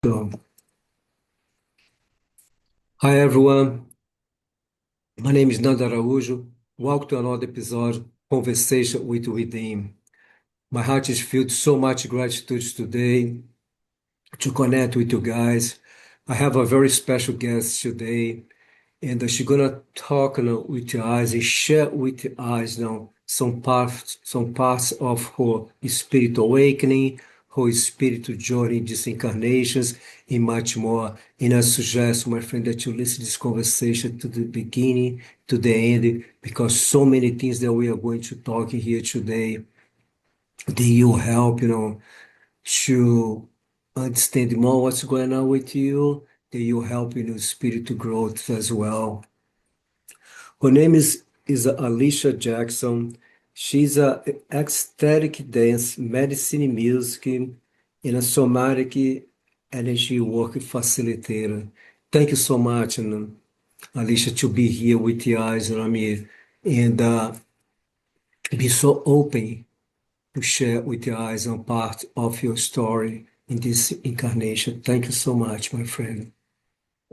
So, hi everyone, my name is Nando Araújo. Welcome to another episode, Conversation with Within. My heart is filled with so much gratitude today to connect with you guys. I have a very special guest today, and she's gonna talk with you guys and share with you guys some parts of her spiritual awakening, her spiritual journey, disincarnations, and much more. And I suggest, my friend, that you listen to this conversation to the beginning, to the end, because so many things that we are going to talk here today, they will help, to understand more what's going on with you. They will help in your spiritual growth as well. Her name is Alicia Jackson. She's a ecstatic dance, medicine music, and a somatic energy work facilitator. Thank you so much, Alicia, to be here with you guys, and be so open to share with you guys on part of your story in this incarnation. Thank you so much, my friend.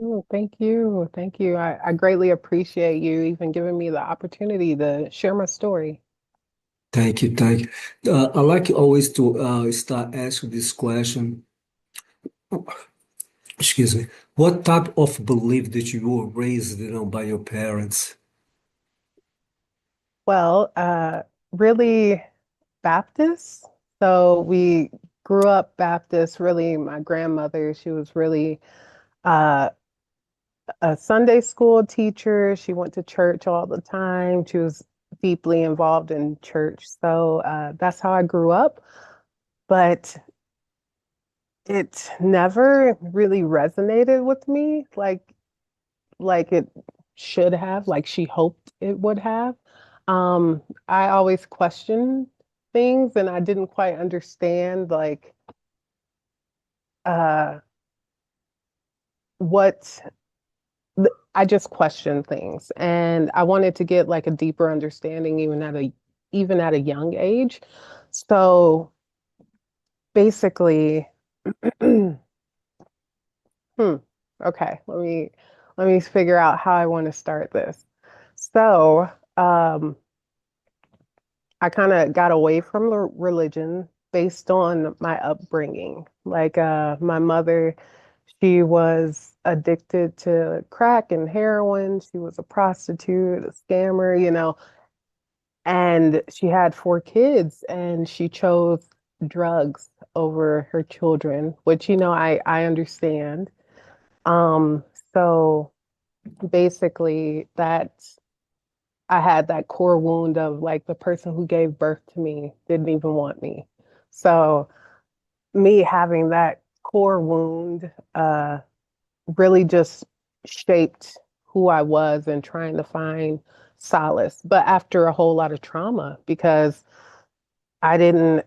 Oh, thank you. Thank you. I greatly appreciate you even giving me the opportunity to share my story. Thank you, thank you. I like always to start asking this question. Excuse me. What type of belief that you were raised, by your parents? Well, really Baptist. So we grew up Baptist. Really, my grandmother, she was really uh, a Sunday school teacher. She went to church all the time. She was deeply involved in church. So that's how I grew up. But it never really resonated with me like it should have, like she hoped it would have. I always questioned things and I didn't quite understand uh what I just questioned things and I wanted to get like a deeper understanding even at a young age. So basically, hmm, okay, let me figure out how I want to start this. So, I kind of got away from the religion based on my upbringing. My mother, she was addicted to crack and heroin. She was a prostitute, a scammer, and she had four kids and she chose drugs over her children, which, I understand. Um, so basically that I had that core wound of like the person who gave birth to me didn't even want me. So me having that core wound really just shaped who I was and trying to find solace. But after a whole lot of trauma, because I didn't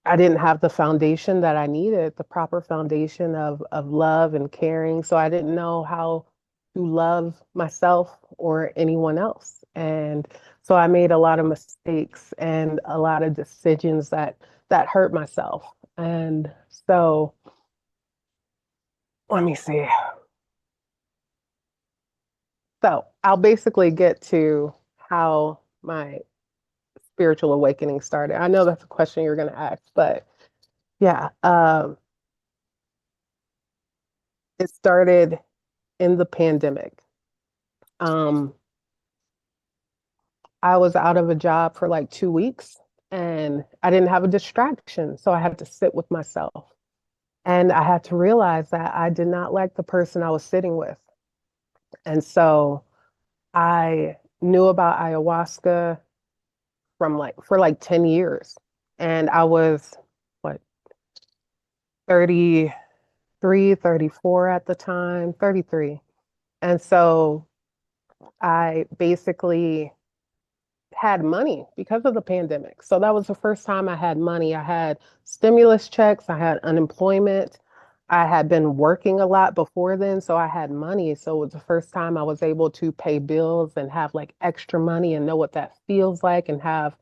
I didn't have the foundation that I needed, the proper foundation of love and caring. So I didn't know how to love myself or anyone else. And so I made a lot of mistakes and a lot of decisions that hurt myself. And so let me see. So I'll basically get to how my spiritual awakening started. I know that's a question you're going to ask, but yeah, it started in the pandemic. Um, I was out of a job for like 2 weeks and I didn't have a distraction. So I had to sit with myself. And I had to realize that I did not like the person I was sitting with. And so I knew about ayahuasca for like 10 years. And I was what, 33, 34 at the time, 33. And so I basically had money because of the pandemic. So that was the first time I had money. I had stimulus checks, I had unemployment. I had been working a lot before then, so I had money. So it was the first time I was able to pay bills and have like extra money and know what that feels like and have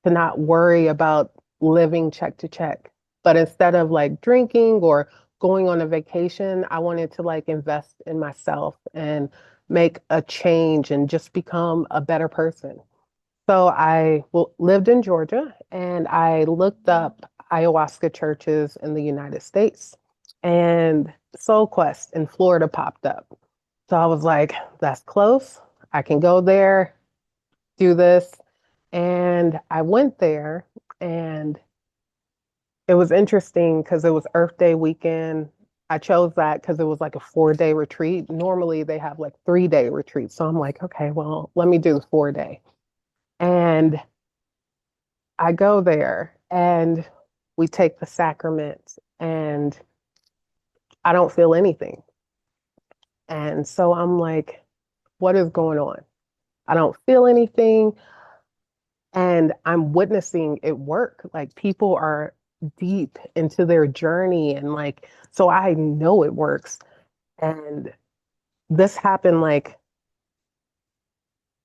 to not worry about living check to check. But instead of like drinking or going on a vacation, I wanted to like invest in myself and make a change and just become a better person. So I lived in Georgia and I looked up ayahuasca churches in the United States, and Soul Quest in Florida popped up. So I was like, that's close. I can go there, do this. And I went there, and it was interesting because it was Earth Day weekend. I chose that because it was like a 4 day retreat. Normally they have like 3 day retreats. So I'm like, okay, well, let me do the 4 day. And I go there and we take the sacrament, and I don't feel anything. And so I'm like, what is going on? I don't feel anything. And I'm witnessing it work. Like people are deep into their journey. And like, so I know it works. And this happened like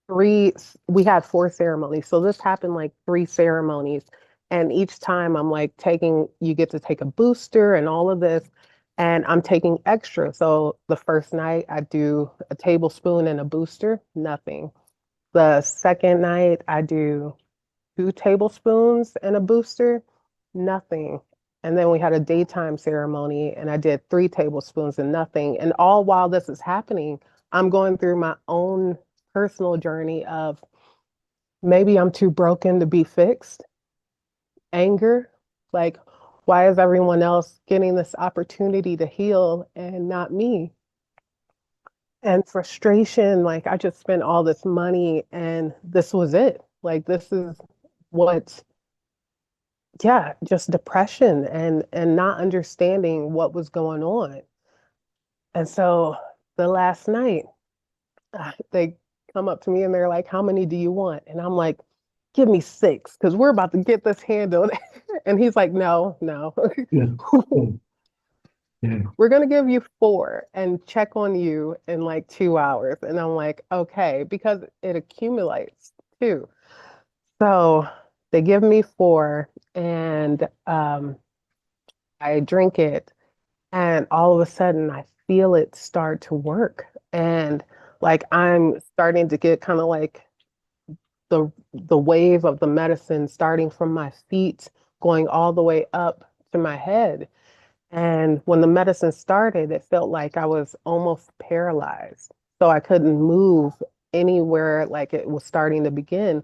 three, we had 4 ceremonies. So this happened like 3 ceremonies. And each time I'm like taking, you get to take a booster and all of this. And I'm taking extra. So the first night I do a tablespoon and a booster, nothing. The second night I do 2 tablespoons and a booster, nothing. And then we had a daytime ceremony and I did 3 tablespoons and nothing. And all while this is happening, I'm going through my own personal journey of maybe I'm too broken to be fixed, anger, like, why is everyone else getting this opportunity to heal and not me? And frustration, like, I just spent all this money and this was it. Like, this is what, yeah, just depression and not understanding what was going on. And so the last night, they come up to me and they're like, "How many do you want?" And I'm like, "Give me 6 because we're about to get this handled." And he's like, "No, no, Yeah. Yeah. Yeah. we're gonna give you 4 and check on you in like 2 hours." And I'm like, "Okay," because it accumulates too. So they give me 4, and I drink it. And all of a sudden, I feel it start to work. And like I'm starting to get kind of like the wave of the medicine starting from my feet, going all the way up to my head. And when the medicine started, it felt like I was almost paralyzed. So I couldn't move anywhere like it was starting to begin.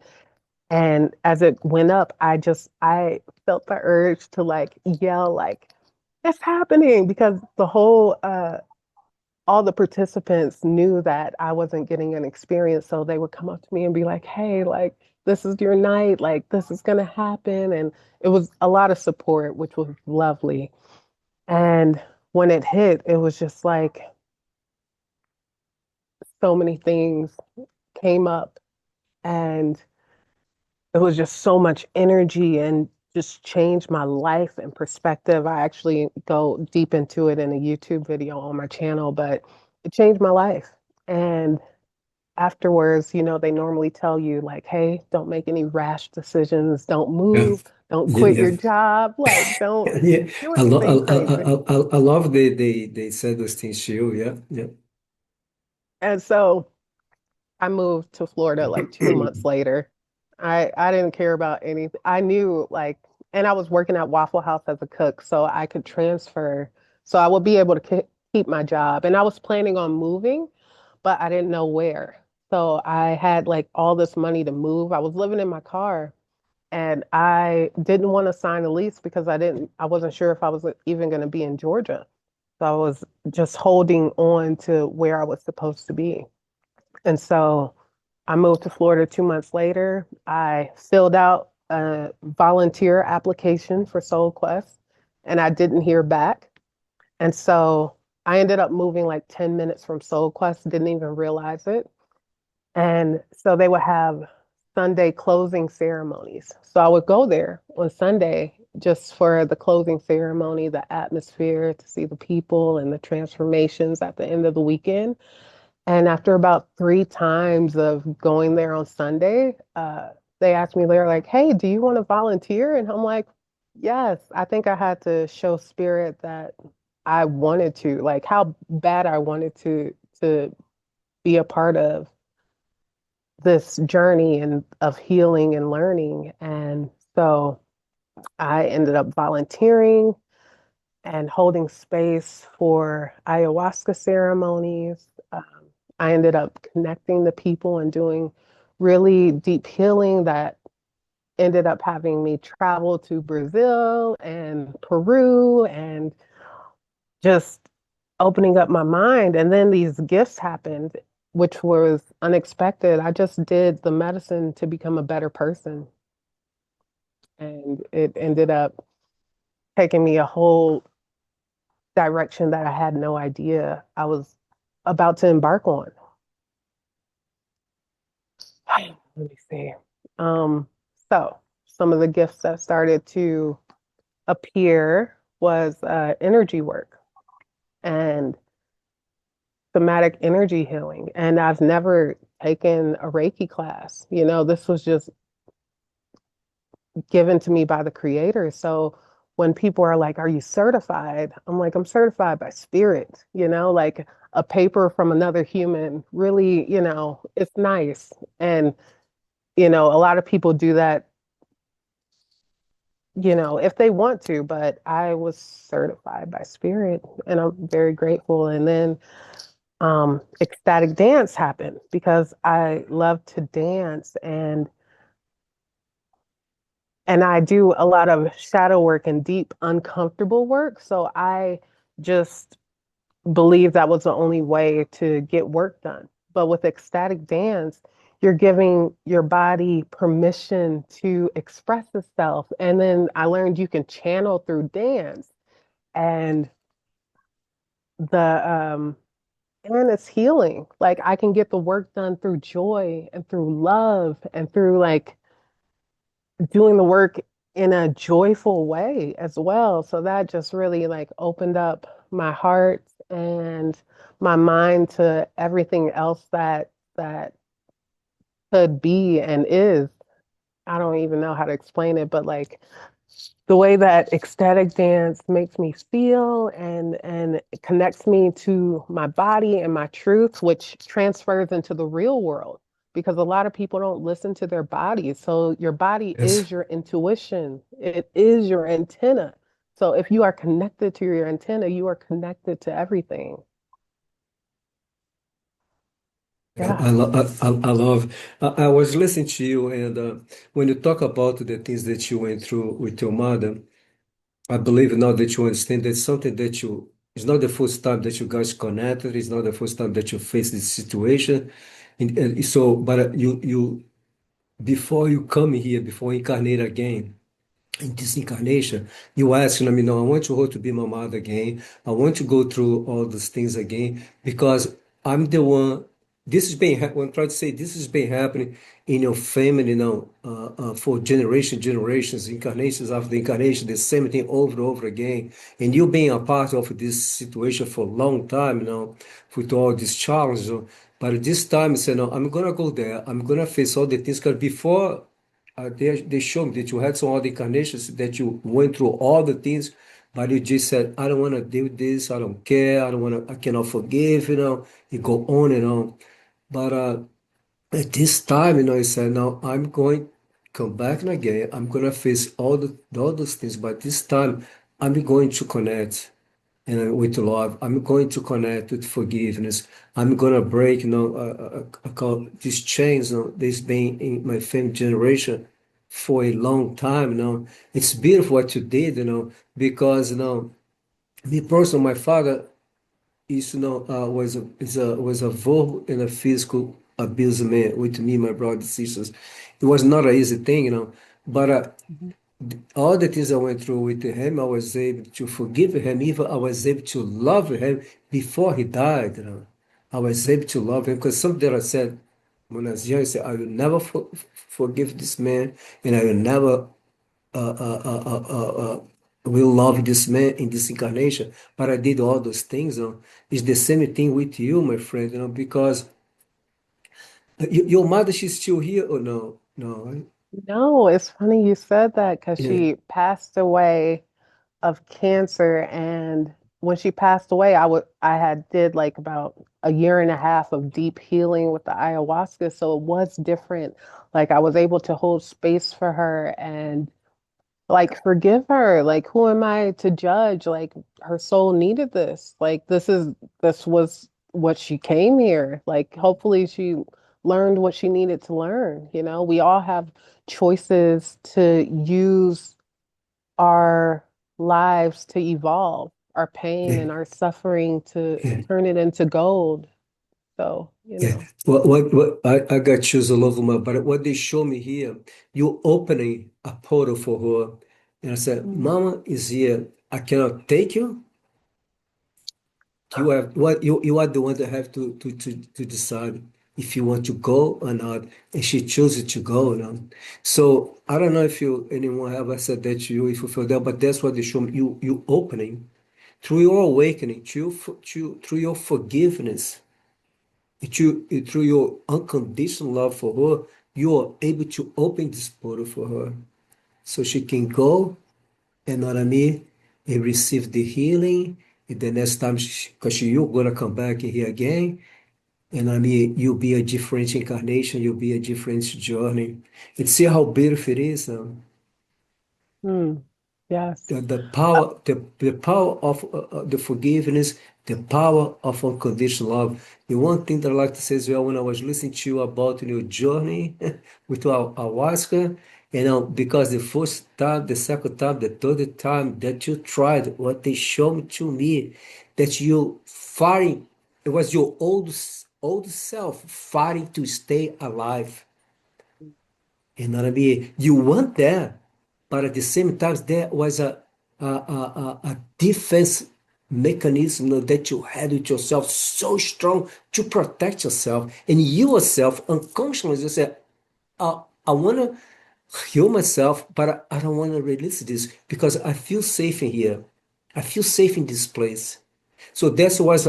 And as it went up, I felt the urge to like yell, like, it's happening because the whole all the participants knew that I wasn't getting an experience, so they would come up to me and be like, "Hey, like this is your night, like this is gonna happen." And it was a lot of support, which was lovely. And when it hit, it was just like so many things came up, and it was just so much energy and just changed my life and perspective. I actually go deep into it in a YouTube video on my channel, but it changed my life. And afterwards, they normally tell you, like, hey, don't make any rash decisions, don't Yeah. move, don't quit Yeah. your job, like, don't Yeah. do I, lo anything crazy. I love they said those things to you. Yeah. Yeah. And so I moved to Florida like 2 months later. I didn't care about anything. I knew like, and I was working at Waffle House as a cook, so I could transfer, so I would be able to keep my job. And I was planning on moving, but I didn't know where. So I had like all this money to move. I was living in my car, and I didn't want to sign a lease because I wasn't sure if I was even going to be in Georgia. So I was just holding on to where I was supposed to be. And so I moved to Florida 2 months later. I filled out a volunteer application for Soul Quest, and I didn't hear back. And so I ended up moving like 10 minutes from Soul Quest, didn't even realize it. And so they would have Sunday closing ceremonies. So I would go there on Sunday just for the closing ceremony, the atmosphere, to see the people and the transformations at the end of the weekend. And after about 3 times of going there on Sunday, they asked me, they're like, hey, do you want to volunteer? And I'm like, Yes, I think I had to show spirit that I wanted to, like how bad I wanted to be a part of this journey and of healing and learning. And so I ended up volunteering and holding space for ayahuasca ceremonies. I ended up connecting the people and doing really deep healing that ended up having me travel to Brazil and Peru and just opening up my mind. And then these gifts happened, which was unexpected. I just did the medicine to become a better person. And it ended up taking me a whole direction that I had no idea I was about to embark on. Let me see. Um, so some of the gifts that started to appear was energy work and somatic energy healing. And I've never taken a Reiki class. You know, this was just given to me by the creator. So when people are like, "Are you certified?" I'm like, "I'm certified by spirit," you know, like a paper from another human. Really, you know, it's nice. And, you know, a lot of people do that, you know, if they want to, but I was certified by spirit and I'm very grateful. And then ecstatic dance happened because I love to dance and I do a lot of shadow work and deep uncomfortable work. So I just believe that was the only way to get work done. But with ecstatic dance, you're giving your body permission to express itself. And then I learned you can channel through dance and the and it's healing. Like I can get the work done through joy and through love and through like doing the work in a joyful way as well. So that just really like opened up my heart and my mind to everything else that could be and is. I don't even know how to explain it, but like the way that ecstatic dance makes me feel and it connects me to my body and my truth, which transfers into the real world because a lot of people don't listen to their bodies. So your body Yes. is your intuition. It is your antenna. So if you are connected to your antenna, you are connected to everything. I, Yeah. lo- I love. I was listening to you, and when you talk about the things that you went through with your mother, I believe now that you understand that something that you. It's not the first time that you guys connected. It's not the first time that you face this situation, and so, but you before you come here, before you incarnate again in this incarnation, you asking me, no, I want you all to be my mother again. I want to go through all these things again because I'm the one. This has been, I'm trying to say, this has been happening in your family now for generations, incarnations after incarnation, the same thing over and over again. And you being a part of this situation for a long time, with all these challenges. But this time, you say, no, I'm going to go there. I'm going to face all the things. Because before they showed me that you had some other incarnations that you went through all the things, but you just said, I don't want to deal with this, I don't care, I don't want to, I cannot forgive, you go on and on. But at this time, you said, now I'm going to come back again, I'm going to face all those things, but this time I'm going to connect with love. I'm going to connect with forgiveness. I'm gonna break, I call these chains, this been in my family generation for a long time. It's beautiful what you did, because me personally, my father is, was a verbal and a physical abuse man with me, my brothers and sisters. It was not an easy thing, but Mhm. all the things I went through with him, I was able to forgive him. Even I was able to love him before he died. I was able to love him because something that I said when I was young, I said, I will never forgive this man and I will never will love this man in this incarnation. But I did all those things. It's the same thing with you, my friend, because your mother, she's still here or no? No, right? No, it's funny you said that because Yeah, she passed away of cancer, and when she passed away, I had did like about a year and a half of deep healing with the ayahuasca, so it was different. Like I was able to hold space for her and like forgive her. Like who am I to judge? Like her soul needed this. Like this was what she came here. Like hopefully she learned what she needed to learn. You know, we all have choices to use our lives to evolve, our pain yeah, and our suffering to yeah. turn it into gold. So, you Yeah. know. What I got chills all over my body. What they show me here, you opening a portal for her. And I said, Mm. Mama is here. I cannot take you. You have what you are the one that have to decide if you want to go or not. And she chooses to go now. So I don't know if you anyone ever said that to you, if you feel that, but that's what they show me. You opening through your awakening, through your forgiveness. Through your unconditional love for her, you are able to open this portal for her so she can go and know what I mean, and receive the healing. And the next time, because you're going to come back here again, and I mean, you'll be a different incarnation, you'll be a different journey. And see how beautiful it is. Mm. Yes. The Uh, power the power of the forgiveness, the power of unconditional love. The one thing that I like to say as well, when I was listening to you about your journey with our ayahuasca, because the first time, the second time, the third time that you tried, what they showed to me, that you fighting, it was your old self fighting to stay alive. You know what I mean? You want that, but at the same time, there was a defense mechanism, that you had with yourself so strong to protect yourself. And you yourself unconsciously just said, I want to heal myself, but I don't want to release this because I feel safe in here. I feel safe in this place. So that was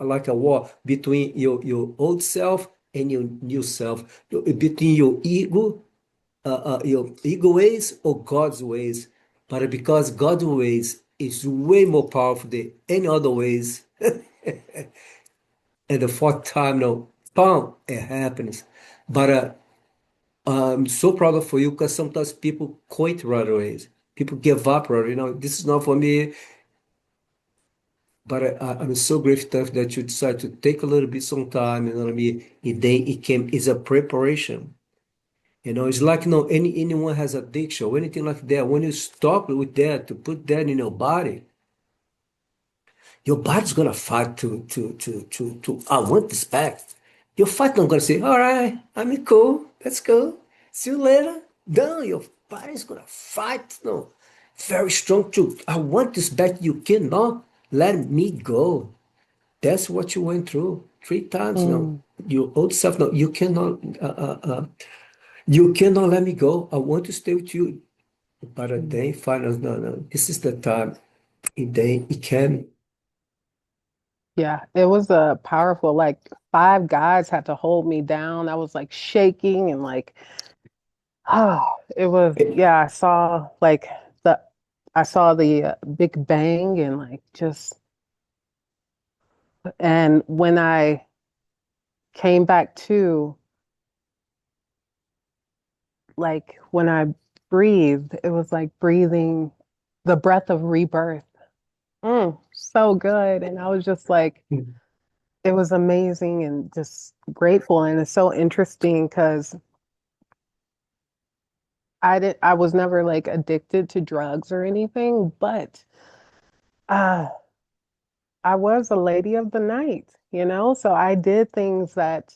like a war between your old self and your new self, between your ego ways or God's ways. But because God's ways is way more powerful than any other ways, and the fourth time, no, boom, it happens. But I'm so proud of you because sometimes people quit right away. People give up right away. This is not for me. But I'm so grateful that you decided to take a little bit some time, you know what I mean? And then it came is a preparation. It's like anyone has addiction or anything like that. When you stop with that, to put that in your body's gonna fight to I want this back. Your fight not gonna say, all right, I'm cool, let's go. See you later. No, your body's gonna fight, no. Very strong too. I want this back. You cannot let me go. That's what you went through 3 times now. mm, Your old self. No, you cannot let me go. I want to stay with you. But mm. then finally, no, no. This is the time. And then it can. Yeah, it was a powerful, like five guys had to hold me down. I was like shaking and like, it was, yeah, the, I saw the Big Bang and like just, and when I came back to, like when I breathed, it was like breathing the breath of rebirth. So good. And I was just like, it was amazing and just grateful. And it's so interesting because I was never like addicted to drugs or anything, but uh I was a lady of the night, you know? So I did things that,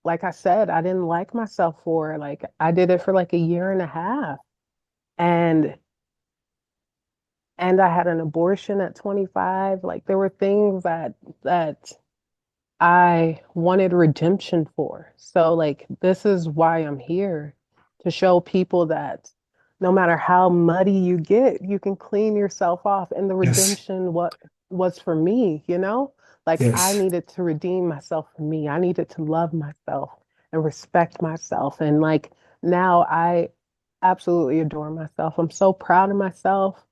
like I said, I didn't like myself for. Like I did it for like a year and a half. And I had an abortion at 25. Like there were things that I wanted redemption for. So, like, this is why I'm here to show people that no matter how muddy you get, you can clean yourself off. And the Yes, redemption, what was for me, you know? Like, I yes, needed to redeem myself for me. I needed to love myself and respect myself and, like, now I absolutely adore myself. I'm so proud of myself.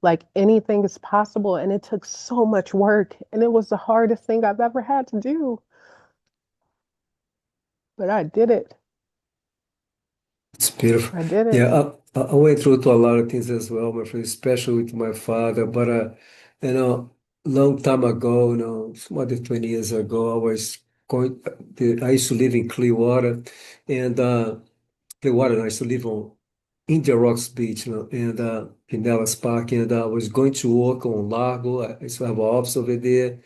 Like anything is possible. And it took so much work. And it was the hardest thing I've ever had to do. But I did it. It's beautiful. I did it. Yeah, I went through to a lot of things as well, my friend, especially with my father. But you know, long time ago, it's more than 20 years ago, I was going. I used to live in Clearwater, and Clearwater. And I used to live on India Rocks Beach, and Pinellas Park, and I was going to work on Largo. I used to have an office over there.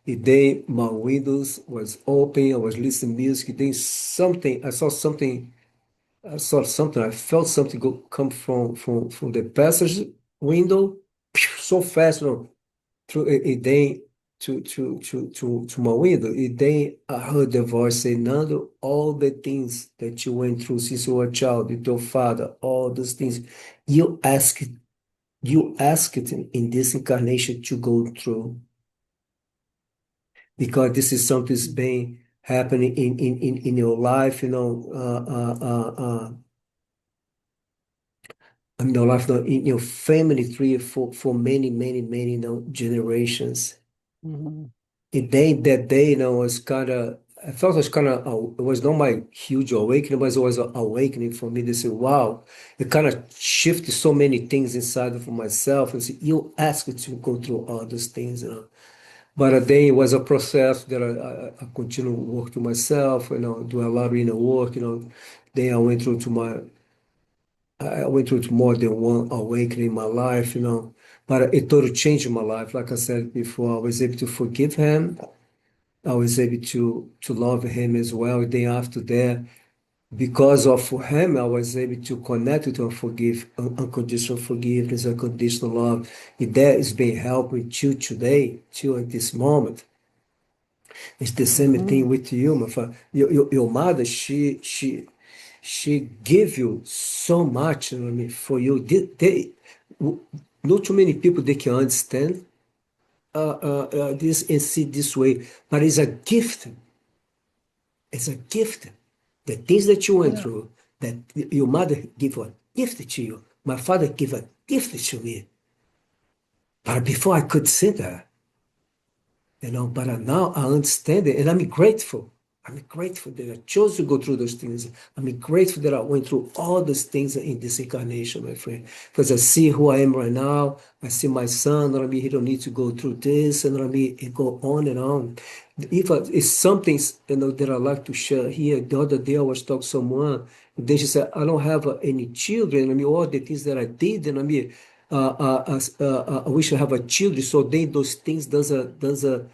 And then my windows was open. I was listening music. Then something, I saw something. I saw something. I felt something come from the passage window so fast, through it. Then to my window. And then I heard the voice say, "Nando, all the things that you went through since you were a child with your father, all those things, you asked you asked it in this incarnation to go through, because this is something that's been happening in your life, in your life, in your family tree for many, many, many, generations." Mhm. And then that day, was kind of, I felt it was kind of, it was not my huge awakening, but it was an awakening for me to say, wow, it kind of shifted so many things inside of myself. And say, you asked me to go through all those things. But then it was a process that I continue to work to myself, do a lot of inner work. Then I went through to more than one awakening in my life. But it totally changed my life. Like I said before, I was able to forgive him. I was able to love him as well. Then after that, because of him, I was able to connect with and forgive, unconditional forgiveness, unconditional love. And that is being helping till today, till at this moment. It's the same thing Mhm. with you, my father. Your mother, she gave you so much, for you. Not too many people they can understand this and see this way, but it's a gift. It's a gift. The things that you went Yeah. through, that your mother gave a gift to you. My father gave a gift to me. But before I could see that, but now I understand it and I'm grateful. I'm grateful that I chose to go through those things. I'm grateful that I went through all those things in this incarnation, my friend. Because I see who I am right now. I see my son, he don't need to go through this, and it go on and on. If it's something, that I like to share here. The other day I was talking to someone, and then she said, I don't have any children. All the things that I did, and I wish I have a children. So then those things doesn't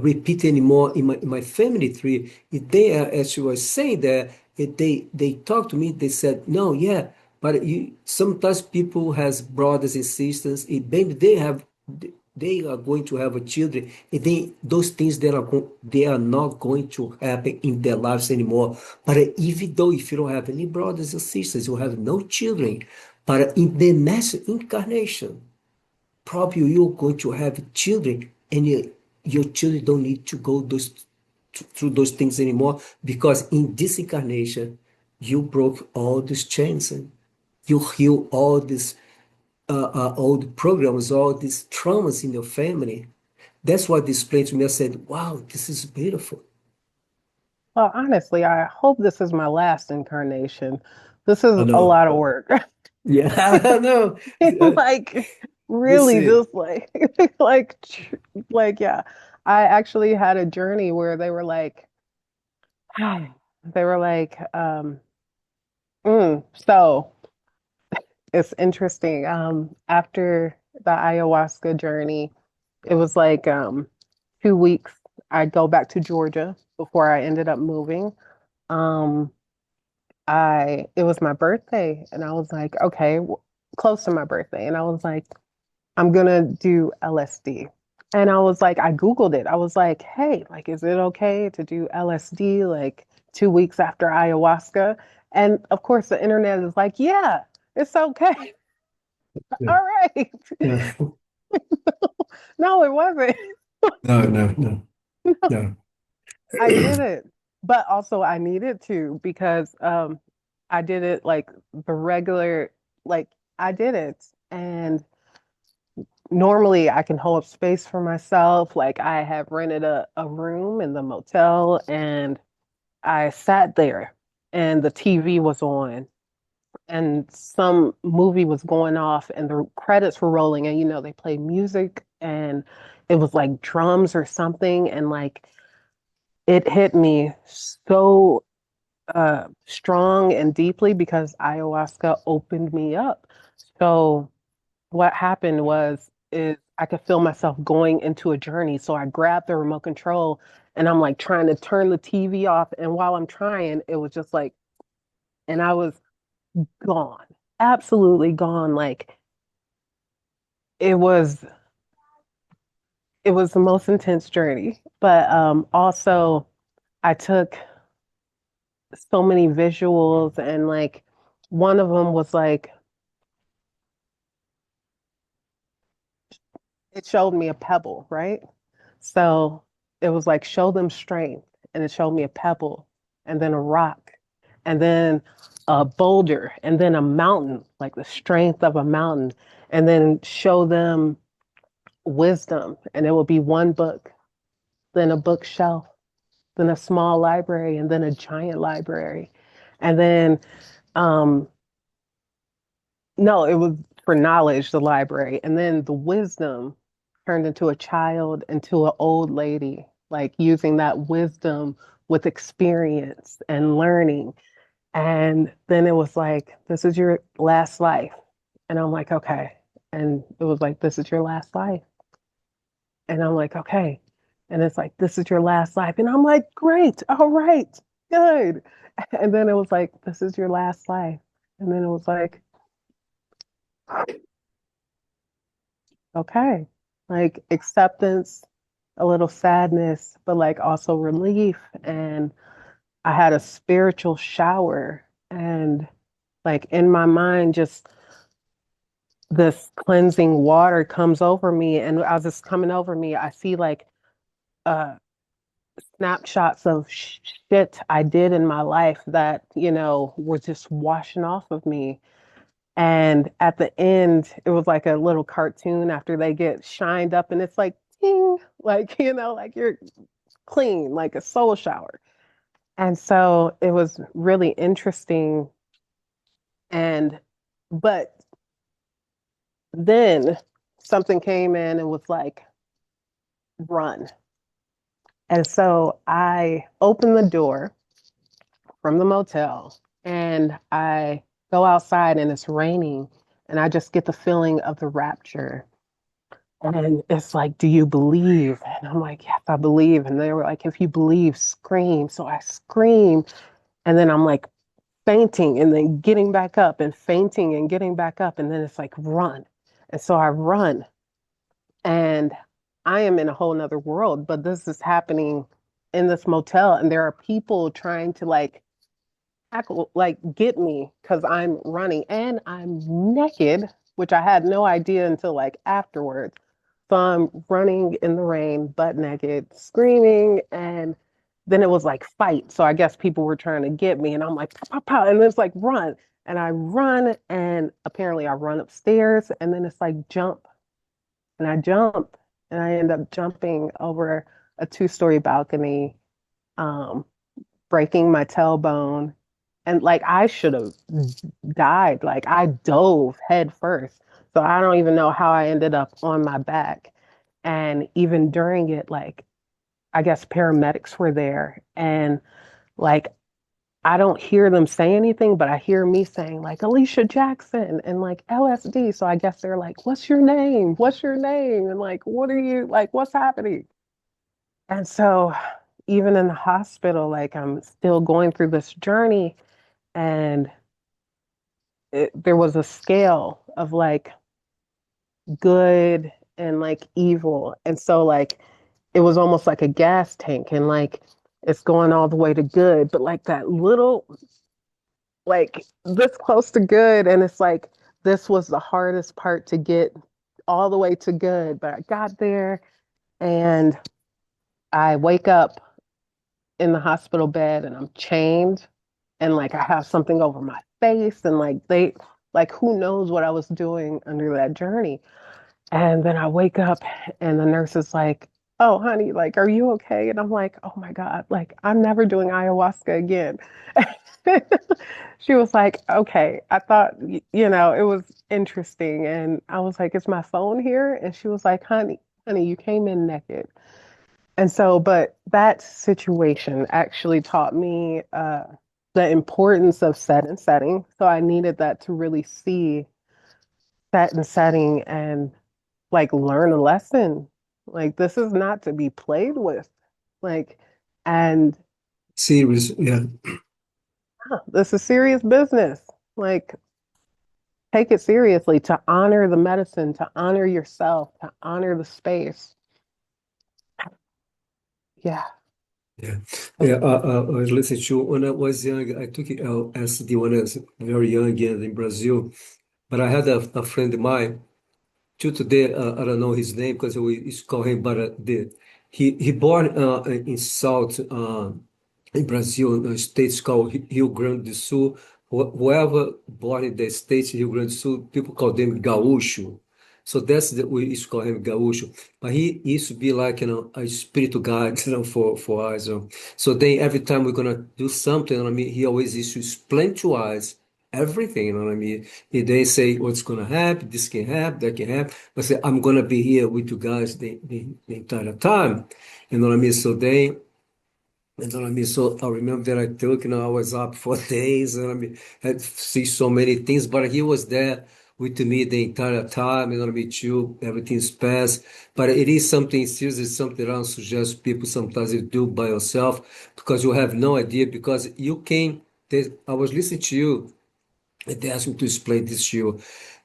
repeat anymore in my family tree. If they, as you were saying that, if they talk to me, they said, no, yeah, but sometimes people has brothers and sisters, maybe they are going to have a children, and then those things they are not going to happen in their lives anymore. But even though if you don't have any brothers or sisters, you have no children, but in the next incarnation, probably you're going to have children, and your children don't need to go through those things anymore, because in this incarnation you broke all these chains, and you heal all the programs, all these traumas in your family. That's what displayed to me. I said, wow, this is beautiful. Well, honestly, I hope this is my last incarnation. This is I a know. lot of work. Yeah. I know. Like This really is just like like like yeah. I actually had a journey where they were like they were like so it's interesting. After the ayahuasca journey, it was like 2 weeks. I'd go back to Georgia before I ended up moving. Um I it was my birthday and I was like, okay, close to my birthday. And I was like, I'm gonna do LSD. And I was like, I Googled it. I was like, hey, like, is it okay to do LSD like 2 weeks after ayahuasca? And of course, the internet is like, yeah, it's okay. yeah. All right. Yeah. No, it wasn't. No, no, no, no. I did it. But also I needed to because I did it like the regular, like I did it. And normally I can hold space for myself. Like I have rented a room in the motel and I sat there and the TV was on and some movie was going off and the credits were rolling and they play music and it was like drums or something and like it hit me so strong and deeply because ayahuasca opened me up. So what happened was is I could feel myself going into a journey. So I grabbed the remote control and I'm like trying to turn the TV off. And while I'm trying, it was just like, and I was gone, absolutely gone. Like it was, it was the most intense journey. But also I took so many visuals and like one of them was like, it showed me a pebble, right? So it was like, show them strength. And it showed me a pebble and then a rock and then a boulder and then a mountain, like the strength of a mountain. And then show them wisdom. And it will be one book, then a bookshelf, then a small library, and then a giant library. And then um, no, it was for knowledge, the library. And then the wisdom turned into a child, into an old lady, like using that wisdom with experience and learning. And then it was like, this is your last life. And I'm like, okay. And it was like, this is your last life. And I'm like, okay. And it's like, this is your last life. And I'm like, great. All right. Good. And then it was like, this is your last life. And then it was like, okay. Like acceptance, a little sadness, but like also relief. And I had a spiritual shower and like in my mind, just this cleansing water comes over me. And as it's coming over me, I see like uh snapshots of shit I did in my life that, were just washing off of me. And at the end, it was like a little cartoon after they get shined up, and it's like, ting, like, like you're clean, like a soul shower. And so it was really interesting. And, but then something came in and was like, run. And so I opened the door from the motel and I go outside and it's raining and I just get the feeling of the rapture. And it's like, do you believe? And I'm like, yes, I believe. And they were like, if you believe, scream. So I scream. And then I'm like fainting and then getting back up and fainting and getting back up. And then it's like, run. And so I run. And I am in a whole nother world, but this is happening in this motel. And there are people trying to tackle, like get me because I'm running and I'm naked, which I had no idea until like afterwards. So I'm running in the rain, butt naked, screaming, and then it was like fight. So I guess people were trying to get me, and I'm like, pow, pow, pow, and it's like run, and I run, and apparently I run upstairs, and then it's like jump, and I jump, and I end up jumping over a two-story balcony, um, breaking my tailbone. And like I should have died. Like I dove head first. So I don't even know how I ended up on my back. And even during it, like I guess paramedics were there. And like I don't hear them say anything, but I hear me saying like Alicia Jackson and like LSD. So I guess they're like, what's your name? What's your name? And like, what are you like, what's happening? And so even in the hospital, like I'm still going through this journey and there was a scale of like good and like evil. And so like it was almost like a gas tank and like it's going all the way to good, but like that little like this close to good and it's like this was the hardest part to get all the way to good, but I got there and I wake up in the hospital bed and I'm chained and like I have something over my face, and like they, like who knows what I was doing under that journey. And then I wake up and the nurse is like, "Oh, honey, like, are you okay?" And I'm like, "Oh my God, like, I'm never doing ayahuasca again." She was like, "Okay, I thought, it was interesting." And I was like, "Is my phone here?" And she was like, honey, you came in naked." And so, but that situation actually taught me the importance of set and setting. So I needed that to really see set and setting and like learn a lesson. Like this is not to be played with. Like, and Serious, yeah. this is serious business. Like, take it seriously to honor the medicine, to honor yourself, to honor the space. Yeah. Yeah, yeah. I was listening to when I was young. I took LSD when I was very young again in Brazil. But I had a friend of mine. Till today, I don't know his name because we used to call him, but he born in South in Brazil, in a state called Rio Grande do Sul. Whoever born in the state Rio Grande do Sul, people call them Gaúcho. So that's the we used to call him Gaúcho. But he used to be like a spiritual guide for us. So then every time we're gonna do something, you know what I mean, he always used to explain to us everything. You know what I mean? He then say what's gonna happen, this can happen, that can happen. But say I'm gonna be here with you guys the entire time. You know what I mean? So then. You know what I mean? So I remember that I took, I was up for days, and I mean, had see so many things, but he was there with me the entire time, you know what I mean, too, everything's passed. But it is something serious, it's something that I suggest people sometimes you do by yourself, because you have no idea, because you can, I was listening to you, and they asked me to explain this to you.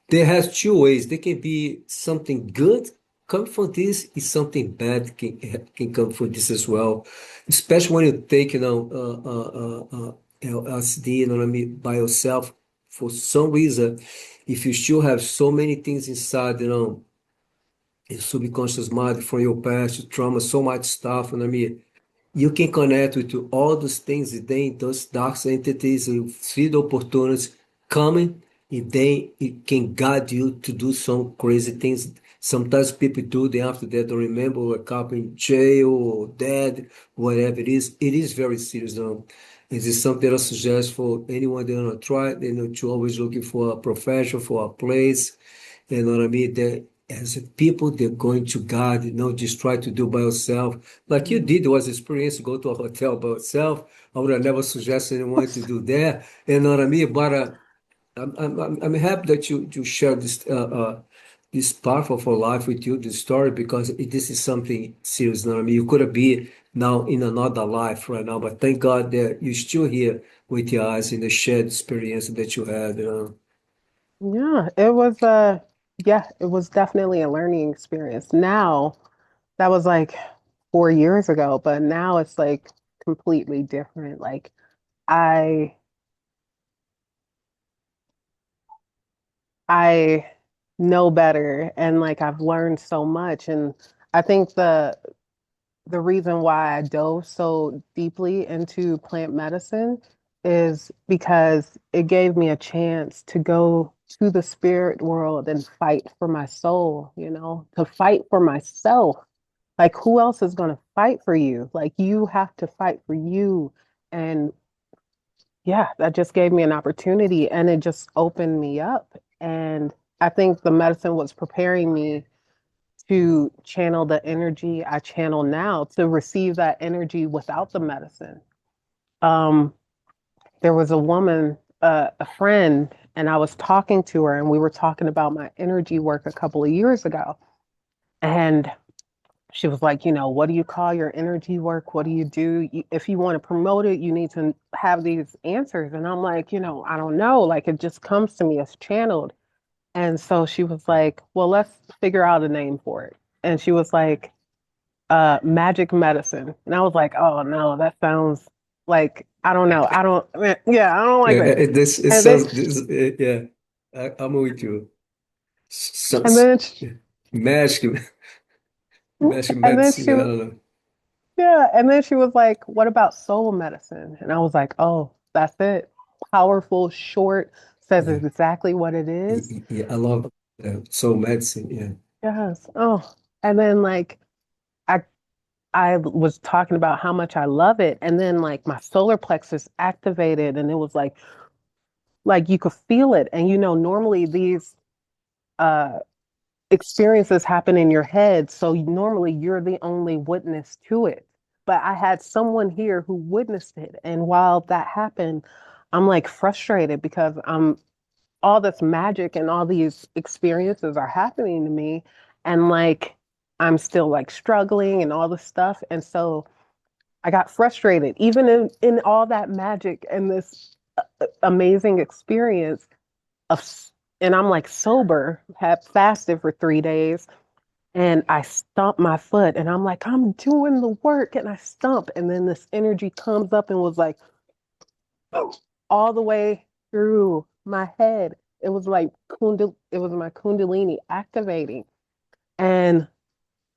There has two ways. There can be something good come from this, and something bad can come from this as well. Especially when you take, LSD, you know what I mean, by yourself. For some reason, if you still have so many things inside, your subconscious mind from your past, trauma, so much stuff, you know what I mean, you can connect with all those things, and then those dark entities, you see the opportunities coming, and then it can guide you to do some crazy things. Sometimes people do, then after that don't remember, wake up in jail or dead, whatever it is. It is very serious. It is something I suggest for anyone that want to try it, to always looking for a profession, for a place, you know what I mean? That as a people, they're going to God, just try to do by yourself. Like you did, was experience to go to a hotel by yourself. I would have never suggest anyone to do that. You know what I mean? But I'm happy that you share this part of our life with you, this story, because this is something serious. You know what I mean? You could have been now in another life right now, but thank God that you're still here with your eyes in the shared experience that you had. Yeah, it was definitely a learning experience. Now, that was like 4 years ago, but now it's like completely different. Like I I know better, and like I've learned so much, and I think the reason why I dove so deeply into plant medicine is because it gave me a chance to go to the spirit world and fight for my soul, to fight for myself. Like, who else is going to fight for you? Like, you have to fight for you. And yeah, that just gave me an opportunity and it just opened me up. And I think the medicine was preparing me to channel the energy I channel now to receive that energy without the medicine. Um, there was a woman, a friend, and I was talking to her, and we were talking about my energy work a couple of years ago. And she was like, what do you call your energy work? What do you do? If you want to promote it, you need to have these answers. And I'm like, I don't know. Like it just comes to me as channeled. And so she was like, well, let's figure out a name for it. And she was like, magic medicine. And I was like, oh no, that sounds like I don't know. Yeah, I don't like Yeah, that. it And then sounds this. Yeah, I'm with you. Some and then magic, magic and then medicine. I don't know. yeah, and then she was like, what about soul medicine? And I was like, oh. That's it. Powerful, short, says Yeah. exactly what it is. Yeah, I love soul medicine. Yeah. Yes. Oh, and then like I I was talking about how much I love it, and then like my solar plexus activated, and it was like you could feel it, and normally these uh experiences happen in your head, so normally you're the only witness to it. But I had someone here who witnessed it, and while that happened, I'm like frustrated because I'm all this magic and all these experiences are happening to me, and like I'm still like struggling and all this stuff, and so I got frustrated, even in all that magic and this amazing experience of, and I'm like sober, had fasted for 3 days, and I stomp my foot, and I'm like, I'm doing the work, and I stomp, and then this energy comes up and was like all the way through my head. It was like it was my kundalini activating, and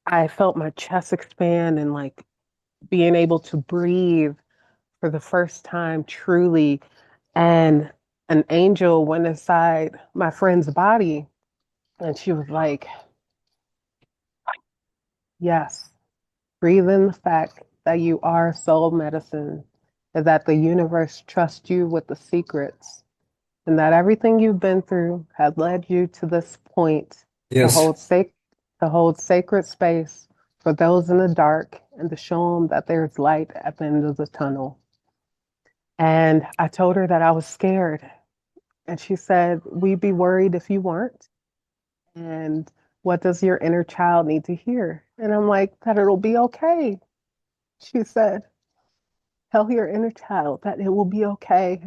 I felt my chest expand and like being able to breathe for the first time truly. And an angel went inside my friend's body, and she was like, yes, breathe in the fact that you are soul medicine, and that the universe trusts you with the secrets, and that everything you've been through had led you to this point to Yes. hold sacred space for those in the dark, and to show them that there's light at the end of the tunnel. And I told her that I was scared. And she said, we'd be worried if you weren't. And what does your inner child need to hear? And I'm like, that it'll be okay. She said, tell your inner child that it will be okay.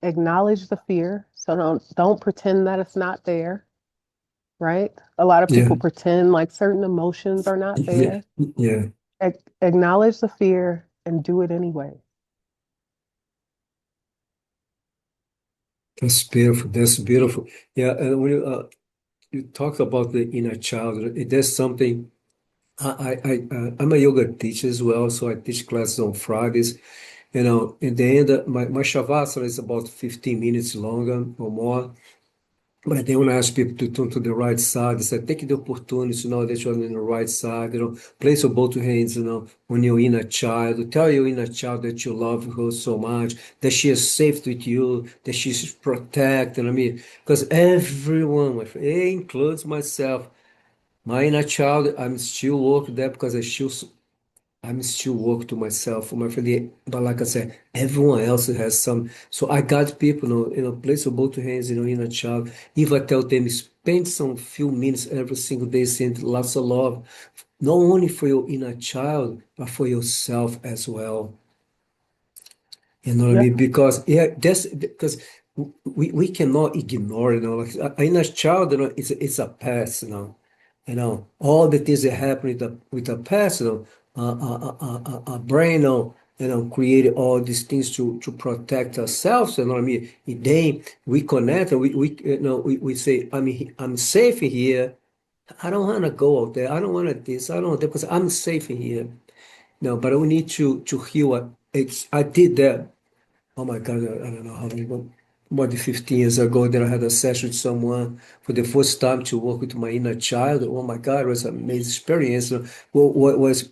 Acknowledge the fear. So don't pretend that it's not there, right? A lot of Yeah. people pretend like certain emotions are not Yeah. there. Yeah. Acknowledge the fear and do it anyway. That's beautiful. That's beautiful. Yeah. And when you talk about the inner child, there's something. I'm a yoga teacher as well, so I teach classes on Fridays. In the end, my Shavasana is about 15 minutes longer or more. But then when I ask people to turn to the right side, I said, take the opportunity, that you're on the right side, place your both hands, on your inner child. Tell your inner child that you love her so much, that she is safe with you, that she's protected. I mean, because everyone, my friend, it includes myself, my inner child, I'm still working there because I'm still work to myself, for my friend. But like I said, everyone else has some. So I got people, place of both hands, in a child. If I tell them, spend some few minutes every single day, send lots of love, not only for your inner child, but for yourself as well. You know what I Yeah. mean? Because yeah, that's because we cannot ignore, like in a child, it's a past, all the things that happen with the past, our brain, created all these things to protect ourselves, you know what I mean? And then we connect, and we say, I'm safe here. I don't want to go out there. I don't want to this. I don't want that because I'm safe here. No, but we need to heal. I did that. Oh my God, I don't know how many, more than 15 years ago, that I had a session with someone for the first time to work with my inner child. Oh my God, it was an amazing experience. What was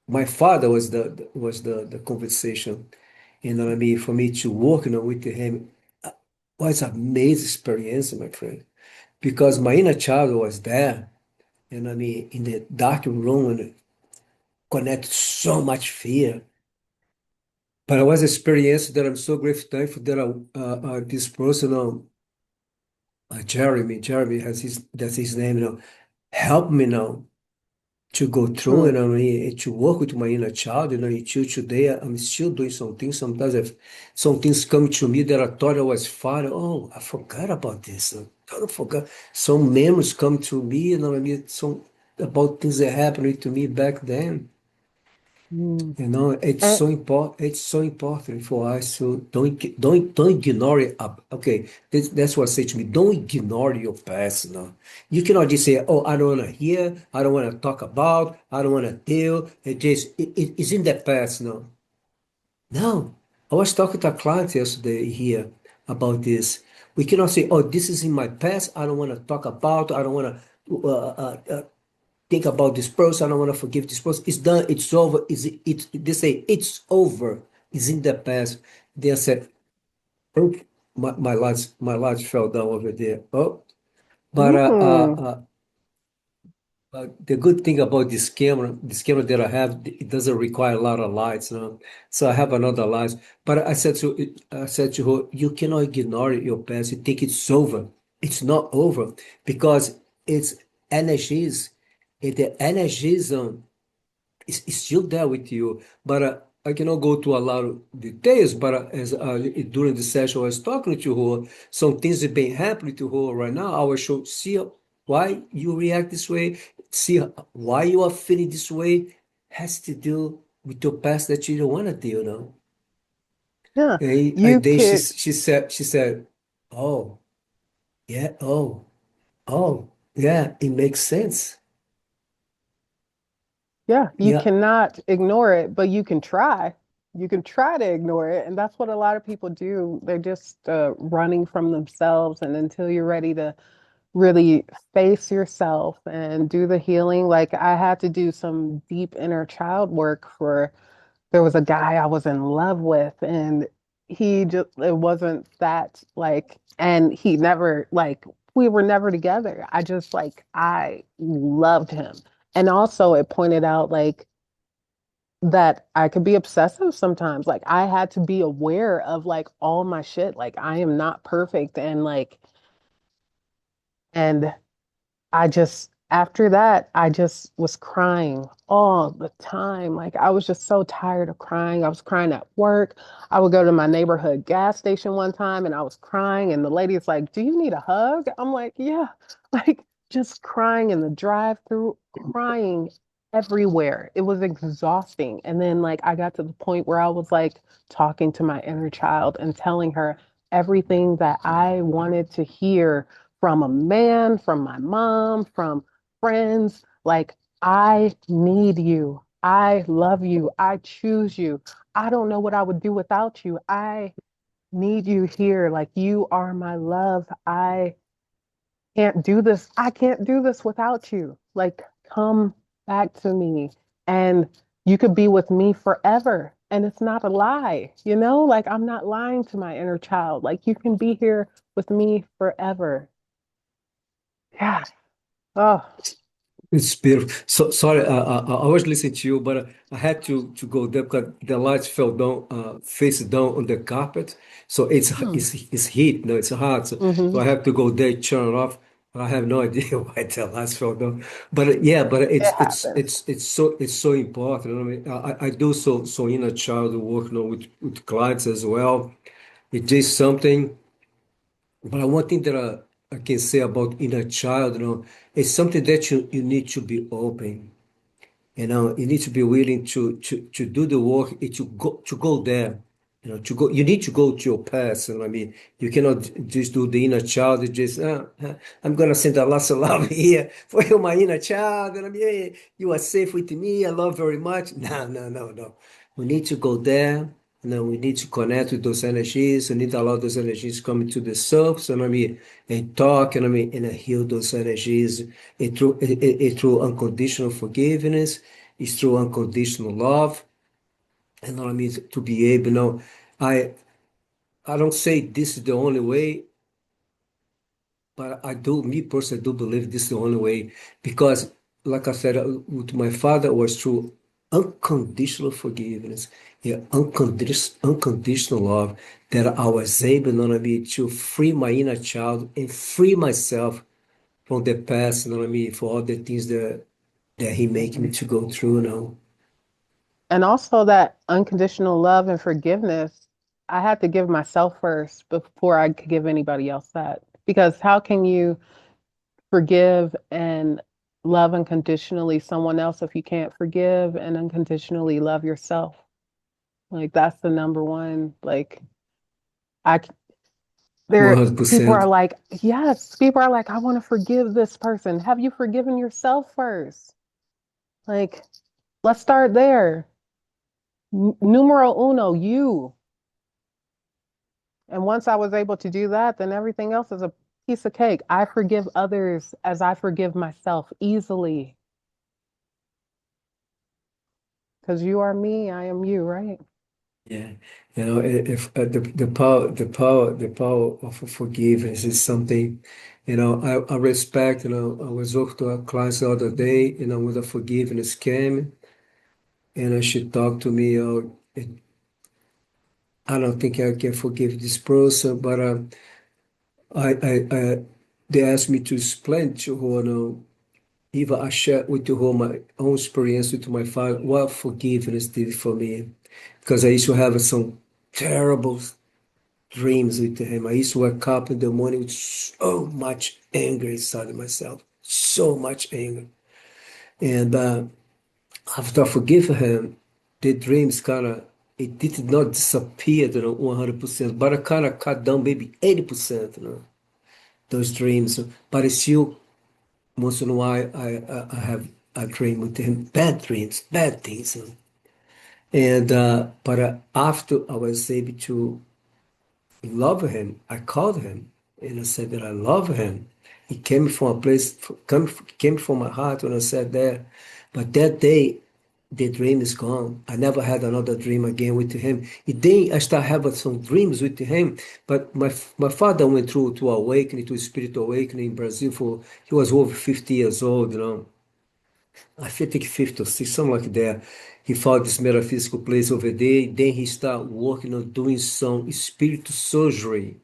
my father was the conversation. I mean, for me to work, with him was an amazing experience, my friend, because my inner child was there, and I mean, in the dark room, and connected so much fear. But it was an experience that I'm so grateful, thankful that this person, Jeremy that's his name, helped me now to go through, Hmm. and I mean, to work with my inner child, until today, I'm still doing some things. Sometimes if some things come to me that I thought I was fine, oh, I forgot about this. I kind of forgot. Some memories come to me, I mean, some about things that happened to me back then. Hmm. It's And so important. It's so important for us to don't ignore it. Okay, that's what I say to me. Don't ignore your past. You cannot just say, "Oh, I don't want to hear. I don't want to talk about. I don't want to deal." It's in the past. No, no. I was talking to a client yesterday here about this. We cannot say, "Oh, this is in my past. I don't want to talk about. I don't want to think about this person. I don't want to forgive this person. It's done. It's over. Is it? They say it's over. It's in the past." They said, "Oh, my lights fell down over there." Oh, but Mm, the good thing about this camera that I have, it doesn't require a lot of lights, you know. So I have another light. But I said to her, you cannot ignore your past. You think it's over. It's not over because it's energies. The energies is still there with you. But I cannot go to a lot of details. But as during the session I was talking to her, some things have been happening to her right now. I will show, see why you react this way, see why you are feeling this way has to do with your past that you don't want to deal, you know. yeah, And you then could, she said, oh yeah, oh yeah, it makes sense. yeah, you Yeah. cannot ignore it, but you can try. You can try to ignore it, and that's what a lot of people do. They're just running from themselves, and until you're ready to really face yourself and do the healing, like I had to do some deep inner child work for. There was a guy I was in love with, and he just, it wasn't that like, and he never, like, we were never together. I just, like, I loved him. And also, it pointed out, like, that I could be obsessive sometimes. Like, I had to be aware of, like, all my shit. Like, I am not perfect. And, like, and I just, after that, I just was crying all the time. Like I was just so tired of crying. I was crying at work. I would go to my neighborhood gas station one time and I was crying, and the lady's like, "Do you need a hug?" I'm like, "Yeah." Like just crying in the drive-through, crying everywhere. It was exhausting. And then like I got to the point where I was like talking to my inner child and telling her everything that I wanted to hear from a man, from my mom, from friends. Like, I need you. I love you. I choose you. I don't know what I would do without you. I need you here. Like, you are my love. I can't do this. I can't do this without you. Like, come back to me. And you could be with me forever. And it's not a lie, you know? Like, I'm not lying to my inner child. Like, you can be here with me forever. Yeah. Oh, It's beautiful. So sorry, I was listening to you, but I had to go there because the lights fell down, face down on the carpet. So hmm. it's heat, no, it's hot. So Hmm. I have to go there, turn it off. I have no idea why the lights fell down. But yeah, but It happens. it's so important. I mean, I do so inner child work, you know, with clients as well. It is something. But one thing that I can say about inner child, you know, it's something that you need to be open. You know, you need to be willing to do the work and to go there. You know, to go. You need to go to your past. And I mean, you cannot just do the inner child. And just I'm gonna send a lots of love here for you, my inner child. And I mean, hey, you are safe with me. I love very much. No, no, no, no. We need to go there. And then we need to connect with those energies. We need to allow those energies coming to the surface. And I mean, and talk. And I mean, and heal those energies. Through unconditional forgiveness, it's through unconditional love. And what I mean to be able, you know, I I don't say this is the only way, but I do, me personally, do believe this is the only way because, like I said, with my father was through unconditional forgiveness, yeah, unconditional love that I was able, you know what I mean, to free my inner child and free myself from the past, you know what I mean, for all the things that he make me to go through, you know. And also that unconditional love and forgiveness, I had to give myself first before I could give anybody else that. Because how can you forgive and love unconditionally someone else if you can't forgive and unconditionally love yourself? Like that's the number one. Like I there people are 100%. like, yes, people are like, I want to forgive this person. Have you forgiven yourself first? Like, let's start there. Numero uno, you. And once I was able to do that, then everything else is a piece of cake. I forgive others as I forgive myself easily. Because you are me, I am you, right? Yeah, if the power of forgiveness is something, I respect. I was talking to a class the other day, when the forgiveness came, and she talked to me. I don't think I can forgive this person, but they asked me to explain to her, even I share with her my own experience with my father, what forgiveness did for me, because I used to have some terrible dreams with him. I used to wake up in the morning with so much anger inside of myself, so much anger. And after I forgive him, the dreams kind of, it did not disappear, 100%, but I kind of cut down maybe 80%, those dreams. But it's still, once in a while, I have a dream with him, bad dreams, bad things. And but after I was able to love him. I called him and I said that I love him. He came from a place, came from my heart when I said that. But that day, the dream is gone. I never had another dream again with him. And then I started having some dreams with him. But my father went through to awakening, to spiritual awakening in Brazil for, he was over 50 years old, I think 50 or 6, something like that. He found this metaphysical place over there. Then he started working on doing some spiritual surgery,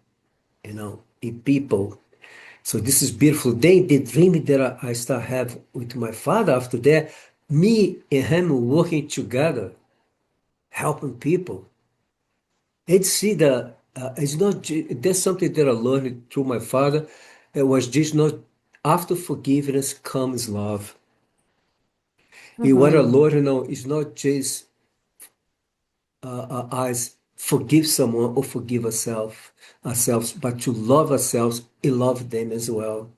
in people. So this is beautiful. Then the dream that I start have with my father after that, me and him working together, helping people. And see that it's not, that's something that I learned through my father. It was just not, after forgiveness comes love. And what I Hmm. learned now is not just as forgive someone or forgive ourselves, but to love ourselves and love them as well.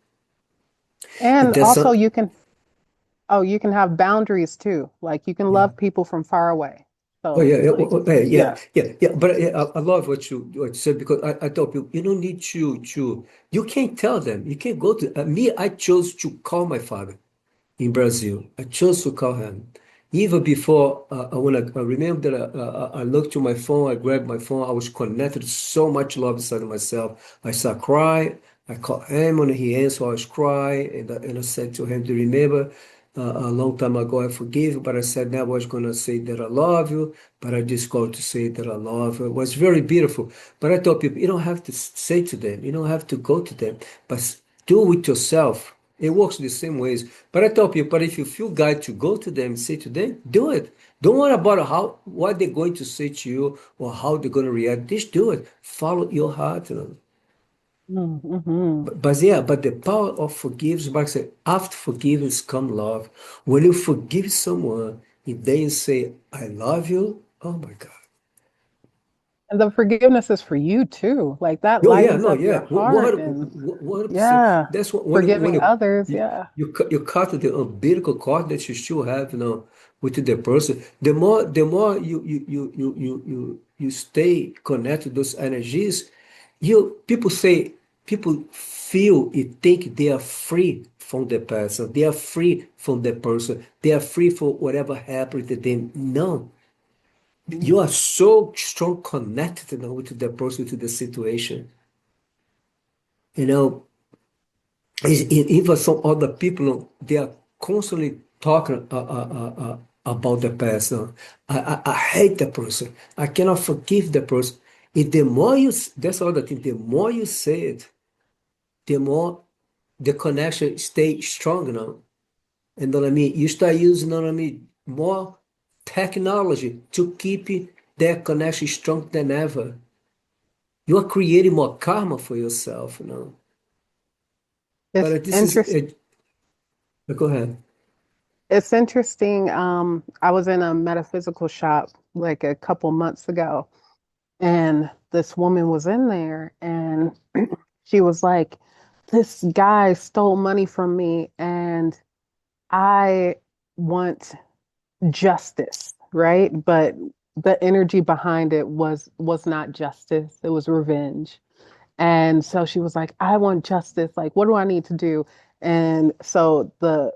And And that's also a, you can, oh, you can have boundaries too. Like you can yeah. love people from far away. Oh So yeah, yeah, like, yeah, yeah, yeah. yeah, yeah. But yeah, I love what you said, because I tell people you don't need to you can't tell them. You can't go to me. I chose to call my father in Brazil. I chose to call him. Even before, when I remember that I looked to my phone, I grabbed my phone, I was connected to so much love inside of myself. I started crying. I called him when he answered, I was crying. And I said to him, do you remember a long time ago I forgave you, but I said never was going to say that I love you, but I just called to say that I love you. It was very beautiful. But I told people, you don't have to say to them, you don't have to go to them, but do it with yourself. It works the same ways. But I tell people, but if you feel guided to go to them, say to them, do it. Don't worry about what they're going to say to you or how they're going to react. Just do it. Follow your heart. Mm-hmm. But the power of forgiveness, Mark said, after forgiveness come love. When you forgive someone, if they say, I love you, oh my God. And the forgiveness is for you too. Like that Oh yeah, lightens no, up your yeah, heart and 100%. yeah, That's what when forgiving you others. you Yeah. you cut the umbilical cord that you still have, with the person. The more you stay connected to those energies, people feel and think they are free from the person. They are free from the person. They are free for whatever happened to them. No, Mhm. you are so strong connected, with the person, to the situation. You know, even some other people, they are constantly talking about the past. I hate the person. I cannot forgive the person. And the more that's the other thing, the more you say it, the more the connection stay strong, And know what I mean? You start using, more technology to keep that connection strong than ever. You are creating more karma for yourself. It's But this is interesting. it. Go ahead. It's interesting. I was in a metaphysical shop like a couple months ago, and this woman was in there, and she was like, "This guy stole money from me, and I want justice, right? But the energy behind it was not justice, it was revenge. And so she was like, I want justice. Like, what do I need to do? And so the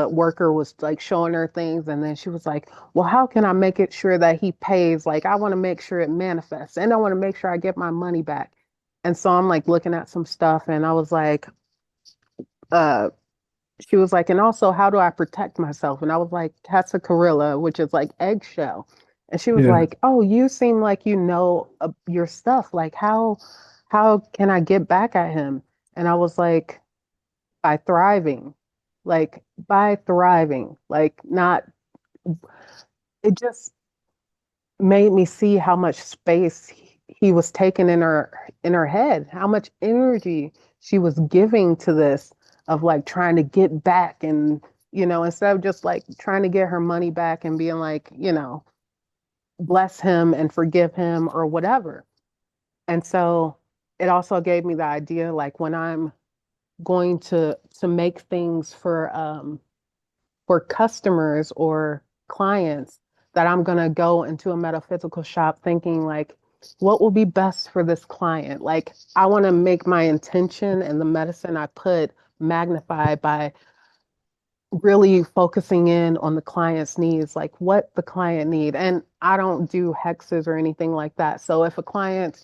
worker was like showing her things, and then she was like, well, how can I make it sure that he pays? Like, I want to make sure it manifests, and I want to make sure I get my money back. And so I'm like looking at some stuff, and I was like, uh she was like, and also, how do I protect myself? And I was like, Tessacarilla, which is like eggshell. And she was Yeah. like, oh, you seem like you know your stuff. Like, how can I get back at him? And I was like, by thriving, by thriving, like not, it just made me see how much space he was taking in her head, how much energy she was giving to this of like trying to get back and instead of just like trying to get her money back and being like, bless him and forgive him or whatever. And so it also gave me the idea like when I'm going to make things for customers or clients that I'm going to go into a metaphysical shop thinking like, what will be best for this client? Like, I want to make my intention and the medicine I put magnified by really focusing in on the client's needs, like what the client need. And I don't do hexes or anything like that. So if a client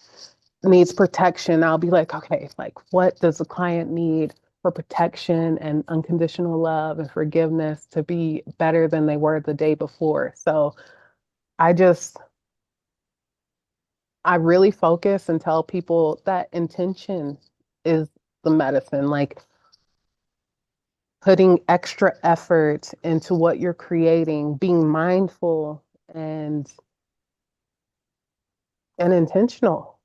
needs protection, I'll be like, okay, like what does the client need for protection and unconditional love and forgiveness to be better than they were the day before? So I just, I really focus and tell people that intention is the medicine, like putting extra effort into what you're creating, being mindful and and intentional.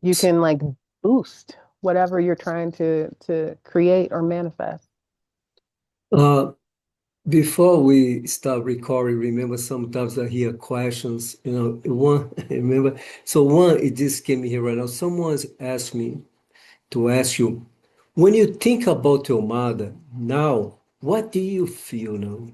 You can like boost whatever you're trying to create or manifest. Uh, Before we start recording, remember sometimes I hear questions, one, remember, so one, it just came here right now. Someone's asked me to ask you, when you think about your mother now, what do you feel now?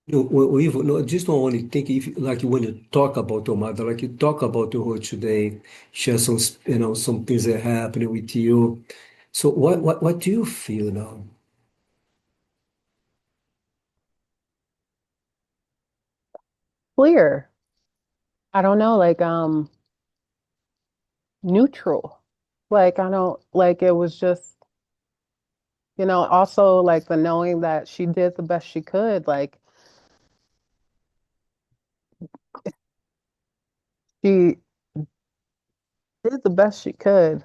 No, or even, no, just don't only think if like when you talk about your mother, like you talk about her today, share some, some things that happening with you. So what do you feel now? Clear. I don't know, like neutral. Like I don't like it was just, also like the knowing that she did the best she could. Like she did the best she could.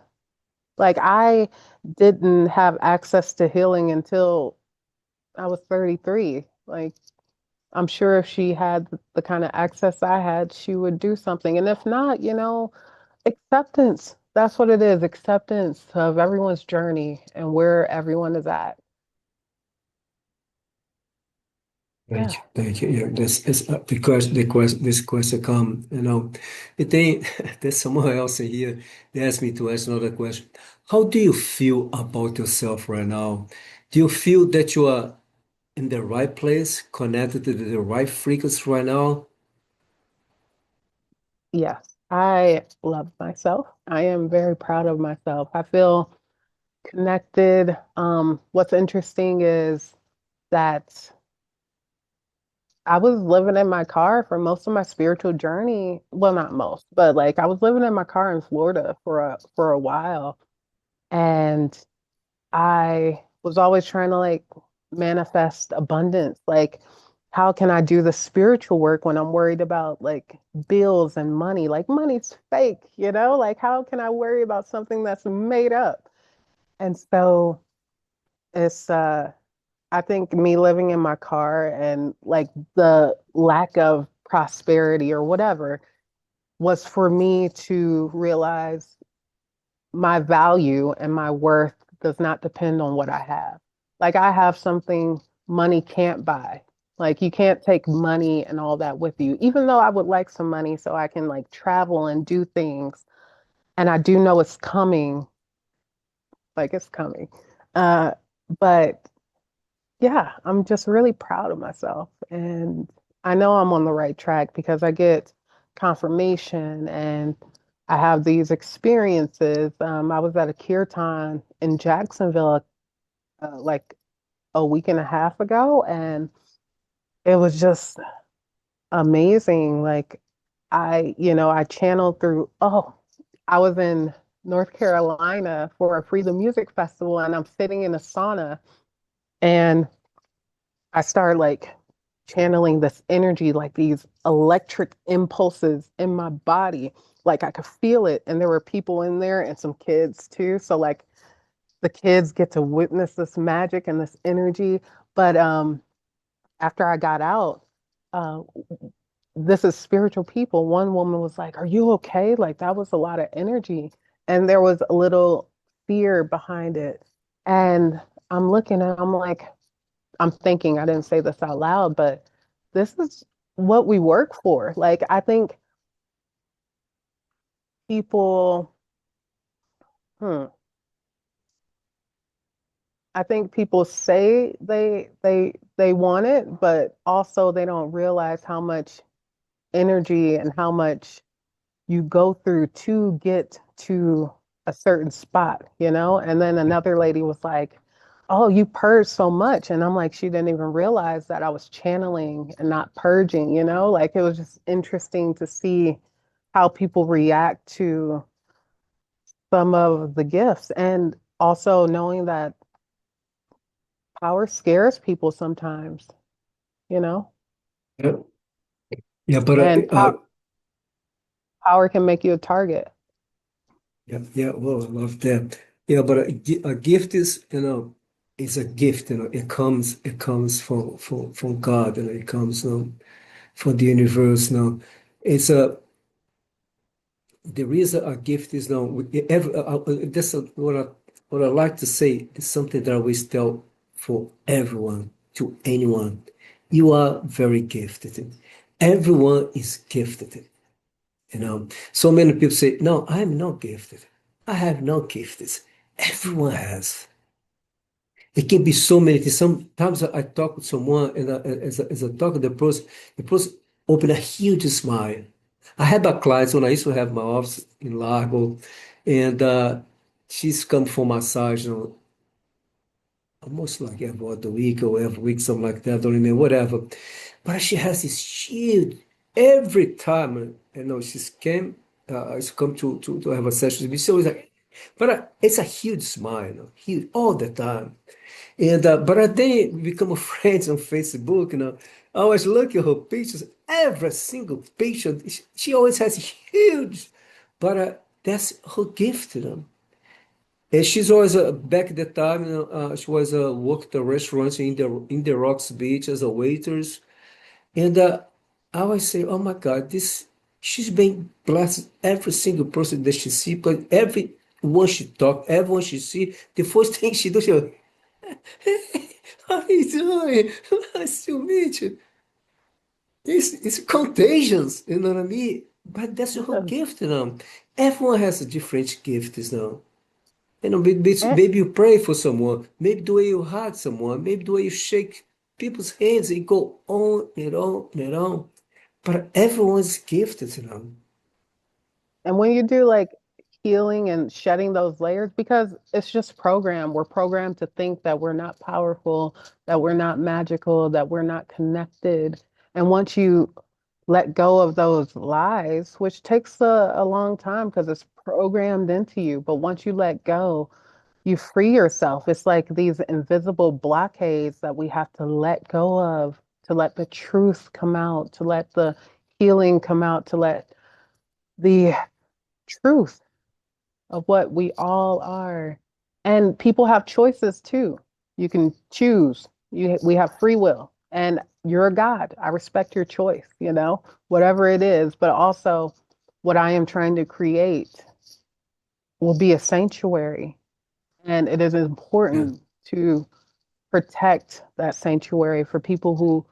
Like I didn't have access to healing until I was 33. Like I'm sure if she had the kind of access I had, she would do something. And if not, acceptance. That's what it is, acceptance of everyone's journey and where everyone is at. Thank Yeah. you, thank you. Yeah, this is because this question come, I think there's someone else in here. They asked me to ask another question. How do you feel about yourself right now? Do you feel that you are in the right place, connected to the right frequency right now? Yes. I love myself. I am very proud of myself. I feel connected. What's interesting is that I was living in my car for most of my spiritual journey. Well, not most, but like I was living in my car in Florida for a while. And I was always trying to like manifest abundance. Like, how can I do the spiritual work when I'm worried about like bills and money? Like, money's fake, you know? Like, how can I worry about something that's made up? And so it's, I think me living in my car and like the lack of prosperity or whatever was for me to realize my value and my worth does not depend on what I have. Like I have something money can't buy. Like you can't take money and all that with you, even though I would like some money so I can like travel and do things. And I do know it's coming, like it's coming. Uh, but yeah, I'm just really proud of myself. And I know I'm on the right track because I get confirmation and I have these experiences. I was at a kirtan in Jacksonville like a week and a half ago, and it was just amazing. Like I channeled through, I was in North Carolina for a Freedom Music Festival and I'm sitting in a sauna and I started like channeling this energy, like these electric impulses in my body. Like I could feel it. And there were people in there and some kids too. So like the kids get to witness this magic and this energy. But after I got out, uh, this is spiritual people. One woman was like, "Are you okay?" Like that was a lot of energy. And there was a little fear behind it. And I'm looking and I'm like, I'm thinking, I didn't say this out loud, but this is what we work for. Like, I think people, hmm, I think people say they want it, but also they don't realize how much energy and how much you go through to get to a certain spot, you know? And then another lady was like, "Oh, you purge so much." And I'm like, she didn't even realize that I was channeling and not purging, you know? Like it was just interesting to see how people react to some of the gifts and also knowing that power scares people sometimes, you know? Yeah, yeah, but And power can make you a target. yeah, yeah. Well, I love that. Yeah, but a gift is, is a gift. It comes from God, and it comes from the universe. It's a there is a gift is that's what I like to say is something that I always tell for everyone, to anyone. You are very gifted. Everyone is gifted. So many people say, "No, I am not gifted. I have no gifts." Everyone has. It can be so many things. Sometimes I talk with someone, and as I talk to the person open a huge smile. I had a client when I used to have my office in Largo, and she's come for massage, almost like every other week or every week, something like that. I don't remember, whatever. But she has this huge every time. She's come to have a session with me. She always like, but it's a huge smile, huge all the time. And but then we become friends on Facebook. I always look at her pictures. Every single picture, she always has huge. But that's her gift. And she's always back at the time. She was worked at restaurants in the Rocks Beach as a waitress. And I always say, "Oh my God, this she's been blessed every single person that she see, but everyone she talk, everyone she see, the first thing she does, she goes, how are you doing? Nice to meet you." It's contagious, you know what I mean? But that's her Yes. gift. Everyone has a different gift. Maybe, And, maybe you pray for someone, maybe the way you hug someone, maybe the way you shake people's hands, and go on and on and on. But everyone's gifted. and when you do like healing and shedding those layers, because it's just programmed, we're programmed to think that we're not powerful, that we're not magical, that we're not connected. And once you let go of those lies, which takes a long time because it's programmed into you, but once you let go, you free yourself. It's like these invisible blockades that we have to let go of, to let the truth come out, to let the healing come out, to let the truth of what we all are. And people have choices too. You can choose. We have free will. And you're a God. I respect your choice, whatever it is. But also, what I am trying to create will be a sanctuary. And it is Yeah. important to protect that sanctuary for people who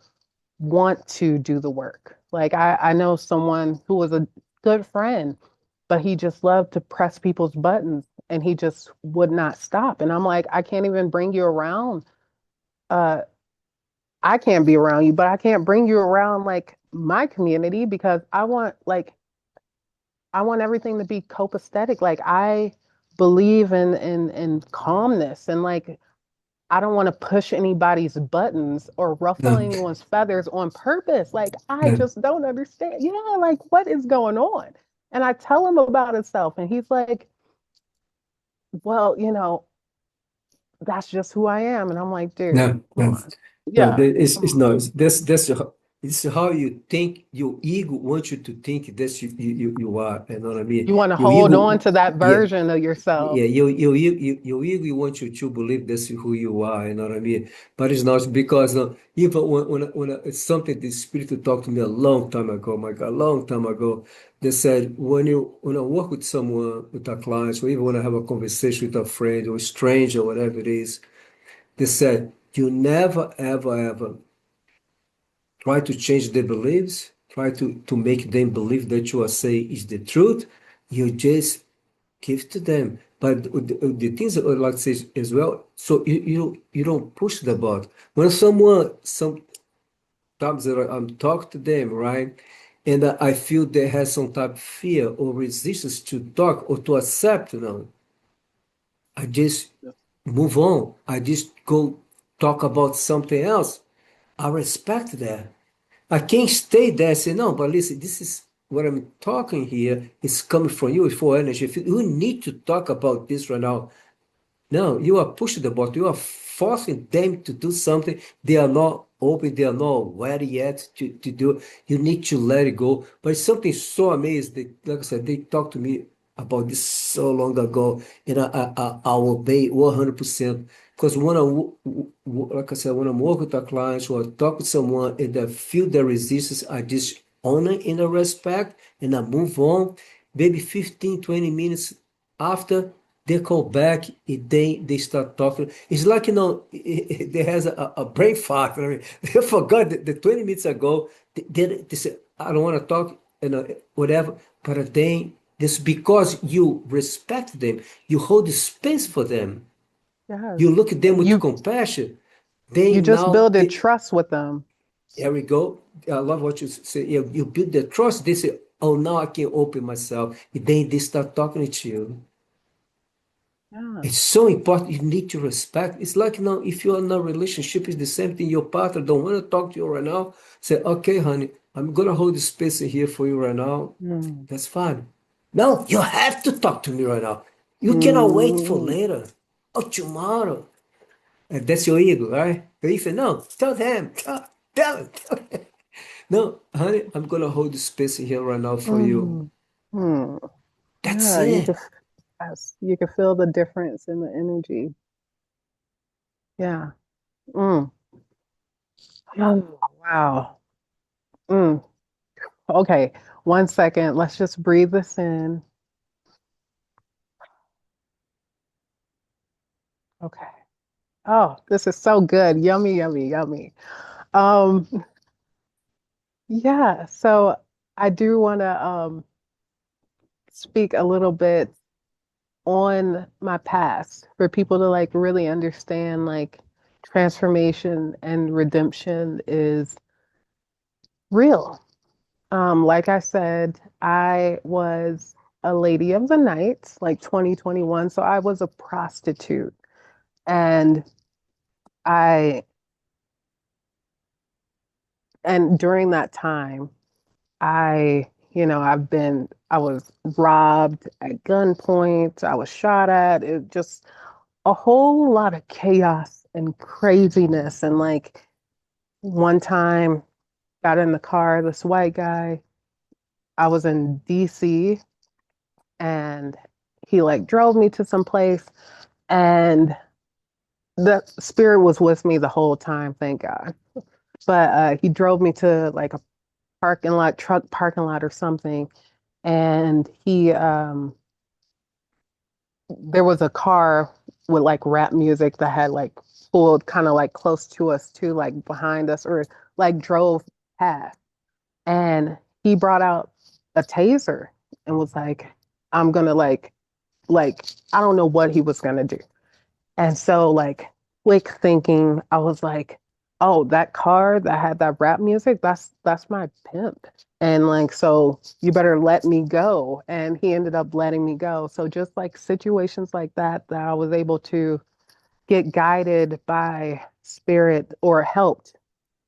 want to do the work. Like I know someone who was a good friend, but he just loved to press people's buttons and he just would not stop. And I'm like, I can't even bring you around I can't be around you, but I can't bring you around like my community because I want everything to be copacetic. Like I believe in calmness and like I don't want to push anybody's buttons or ruffle No, anyone's feathers on purpose. Like I no, just don't understand. Yeah, like what is going on? And I tell him about himself and he's like, well, that's just who I am. And I'm like, dude, no, come no. on. No, Yeah, come it's on. no, it's how you think. Your ego wants you to think that's you are. You know what I mean? You want to Your hold on ego, to that yeah, version of yourself. yeah. Your ego wants you to believe that's who you are. You know what I mean? But it's not because even it's something the spirit talked to me a long time ago. My God, a long time ago. They said when I work with someone, with a client, or even when I have a conversation with a friend or a stranger, whatever it is. They said, you never, ever, ever try to change their beliefs, try to make them believe that you are saying is the truth. You just give to them. But the things that I would like to say as well, so you don't push the button. When sometimes that I'm talking to them, right? And I feel they have some type of fear or resistance to talk or to accept, I just move on. I just go talk about something else. I respect that. I can't stay there and say, no, but listen, this is what I'm talking here. It's coming from you, it's for energy. If you need to talk about this right now, no, you are pushing the button. You are forcing them to do something they are not open, they are not ready yet to do. You need to let it go. But it's something so amazing. Like I said, they talked to me about this so long ago, and I obey 100%. Because like I said, when I'm working with a client or I talk with someone and I feel the resistance, I just honor and I respect and I move on. Maybe 15, 20 minutes after they call back, they start talking. It's like, they has a brain fart. I mean, they forgot that the 20 minutes ago, they said, I don't want to talk, whatever. But then, this because you respect them, you hold the space for them, you Yes. look at them with You compassion. you Then just now, builded trust with them. there we go. I love what you say. You build the trust. They say, oh, now I can open myself. And then they start talking to you. Yeah. It's so important. You need to respect. It's like, if you're in a relationship, it's the same thing. Your partner don't want to talk to you right now. Say, okay, honey, I'm gonna hold the space in here for you right now. Mm. That's fine. No, you have to talk to me right now. You cannot wait for Mm. later or tomorrow. And that's your ego, right? But if you no, tell them, tell them, tell them. No, honey, I'm gonna hold the space in here right now for you. Mm. Mm. That's Yeah, you it. can yes, you can feel the difference in the energy. Yeah. Mm. Oh, wow. Mm. Okay. 1 second. Let's just breathe this in. Okay. Oh, this is so good. Yummy, yummy, yummy. Um, yeah, so I do want to speak a little bit on my past for people to like really understand like transformation and redemption is real. Like I said, I was a lady of the night, like 2021. So I was a prostitute. And I, and during that time, I was robbed at gunpoint. I was shot at. It just a whole lot of chaos and craziness. And like one time, got in the car, this white guy, I was in DC and he like drove me to some place and the spirit was with me the whole time, thank God. But he drove me to like a parking lot, truck parking lot or something. And there was a car with like rap music that had like pulled kind of like close to us too, like behind us or like drove past. And he brought out a taser and was like, I'm gonna like, I don't know what he was gonna do. And so like quick thinking, I was like, oh, that car that had that rap music, that's my pimp. And like, so you better let me go. And he ended up letting me go. So just like situations like that, that I was able to get guided by spirit or helped,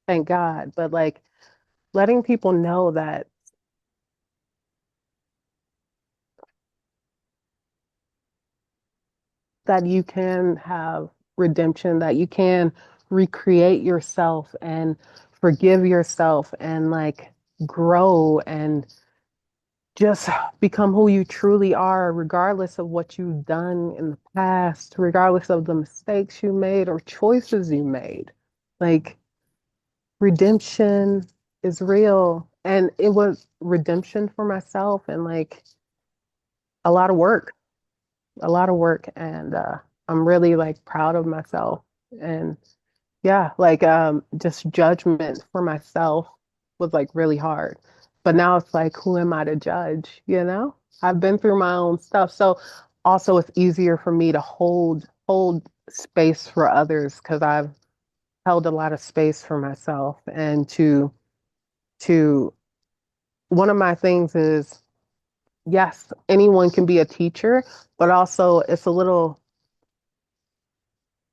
thank God. But like letting people know that you can have redemption, that you can recreate yourself and forgive yourself and like grow and just become who you truly are, regardless of what you've done in the past, regardless of the mistakes you made or choices you made. Like redemption is real. And it was redemption for myself and like a lot of work, a lot of work. And I'm really like proud of myself. And yeah, like just judgment for myself was like really hard. But now it's like, who am I to judge, you know? I've been through my own stuff. So also it's easier for me to hold space for others because I've held a lot of space for myself and to one of my things is yes, anyone can be a teacher, but also it's a little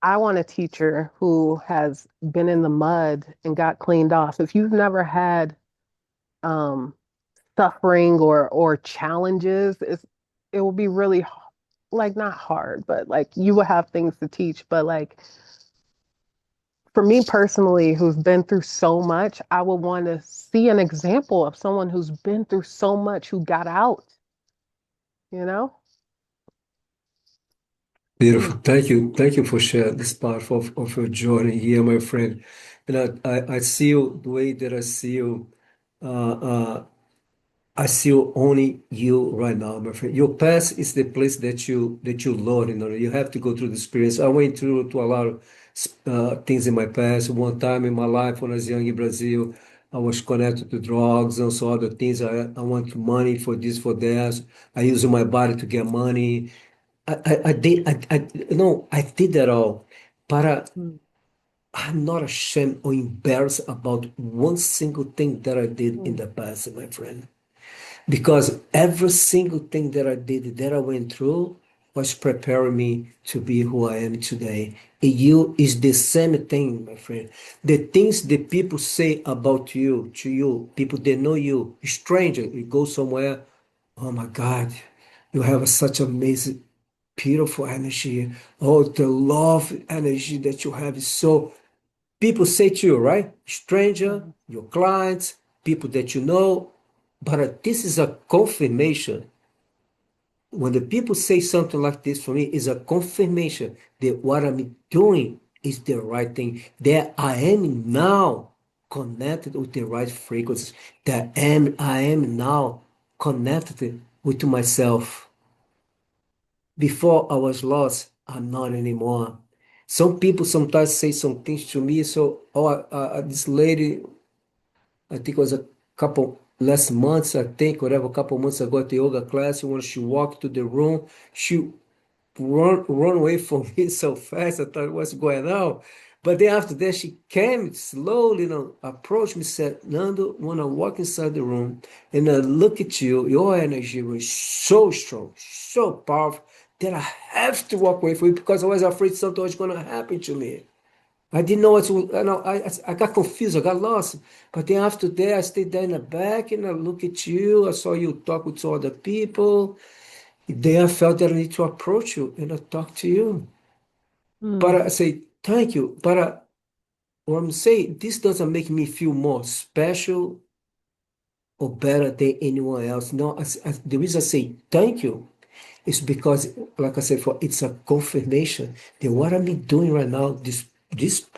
I want a teacher who has been in the mud and got cleaned off. If you've never had um, suffering or challenges, it will be really like not hard, but like you will have things to teach. But like for me personally, who's been through so much, I would want to see an example of someone who's been through so much who got out, you know? Beautiful. Thank you. Thank you for sharing this part of your journey here, my friend. And I see you the way that I see you. Uh, uh, I see only you right now, my friend. Your past is the place that you learn. You have to go through the experience. I went through to a lot of things in my past. One time in my life, when I was young in Brazil, I was connected to drugs and so other things. I want money for this, for that. I use my body to get money. I did. I did that all, but Mm, I'm not ashamed or embarrassed about one single thing that I did in mm, the past, my friend. Because every single thing that I did, that I went through, was preparing me to be who I am today. And you is the same thing, my friend. The things that people say about you, to you, people that know you, stranger, you go somewhere, oh my God, you have such amazing, beautiful energy. Oh, the love energy that you have is so. People say to you, right? Stranger, mm, your clients, people that you know, but this is a confirmation. When the people say something like this for me, is a confirmation that what I'm doing is the right thing. That I am now connected with the right frequencies. I am now connected with myself. Before I was lost, I'm not anymore. Some people sometimes say some things to me. So, this lady, I think it was a couple last months, I think, whatever, a couple months ago at the yoga class, when she walked to the room, she run away from me so fast. I thought, what's going on? But then after that, she came slowly, approached me, said, Nando, when I walk inside the room and I look at you, your energy was so strong, so powerful that I have to walk away from you because I was afraid something was going to happen to me. I didn't know what to, I got confused, I got lost. But then after that, I stayed there in the back and I look at you, I saw you talk with some other people. Then I felt that I need to approach you and I talk to you. But mm, I say, thank you. But what I'm saying, this doesn't make me feel more special or better than anyone else. No, the reason I say thank you it's because, like I said, it's a confirmation that what I'm doing right now, this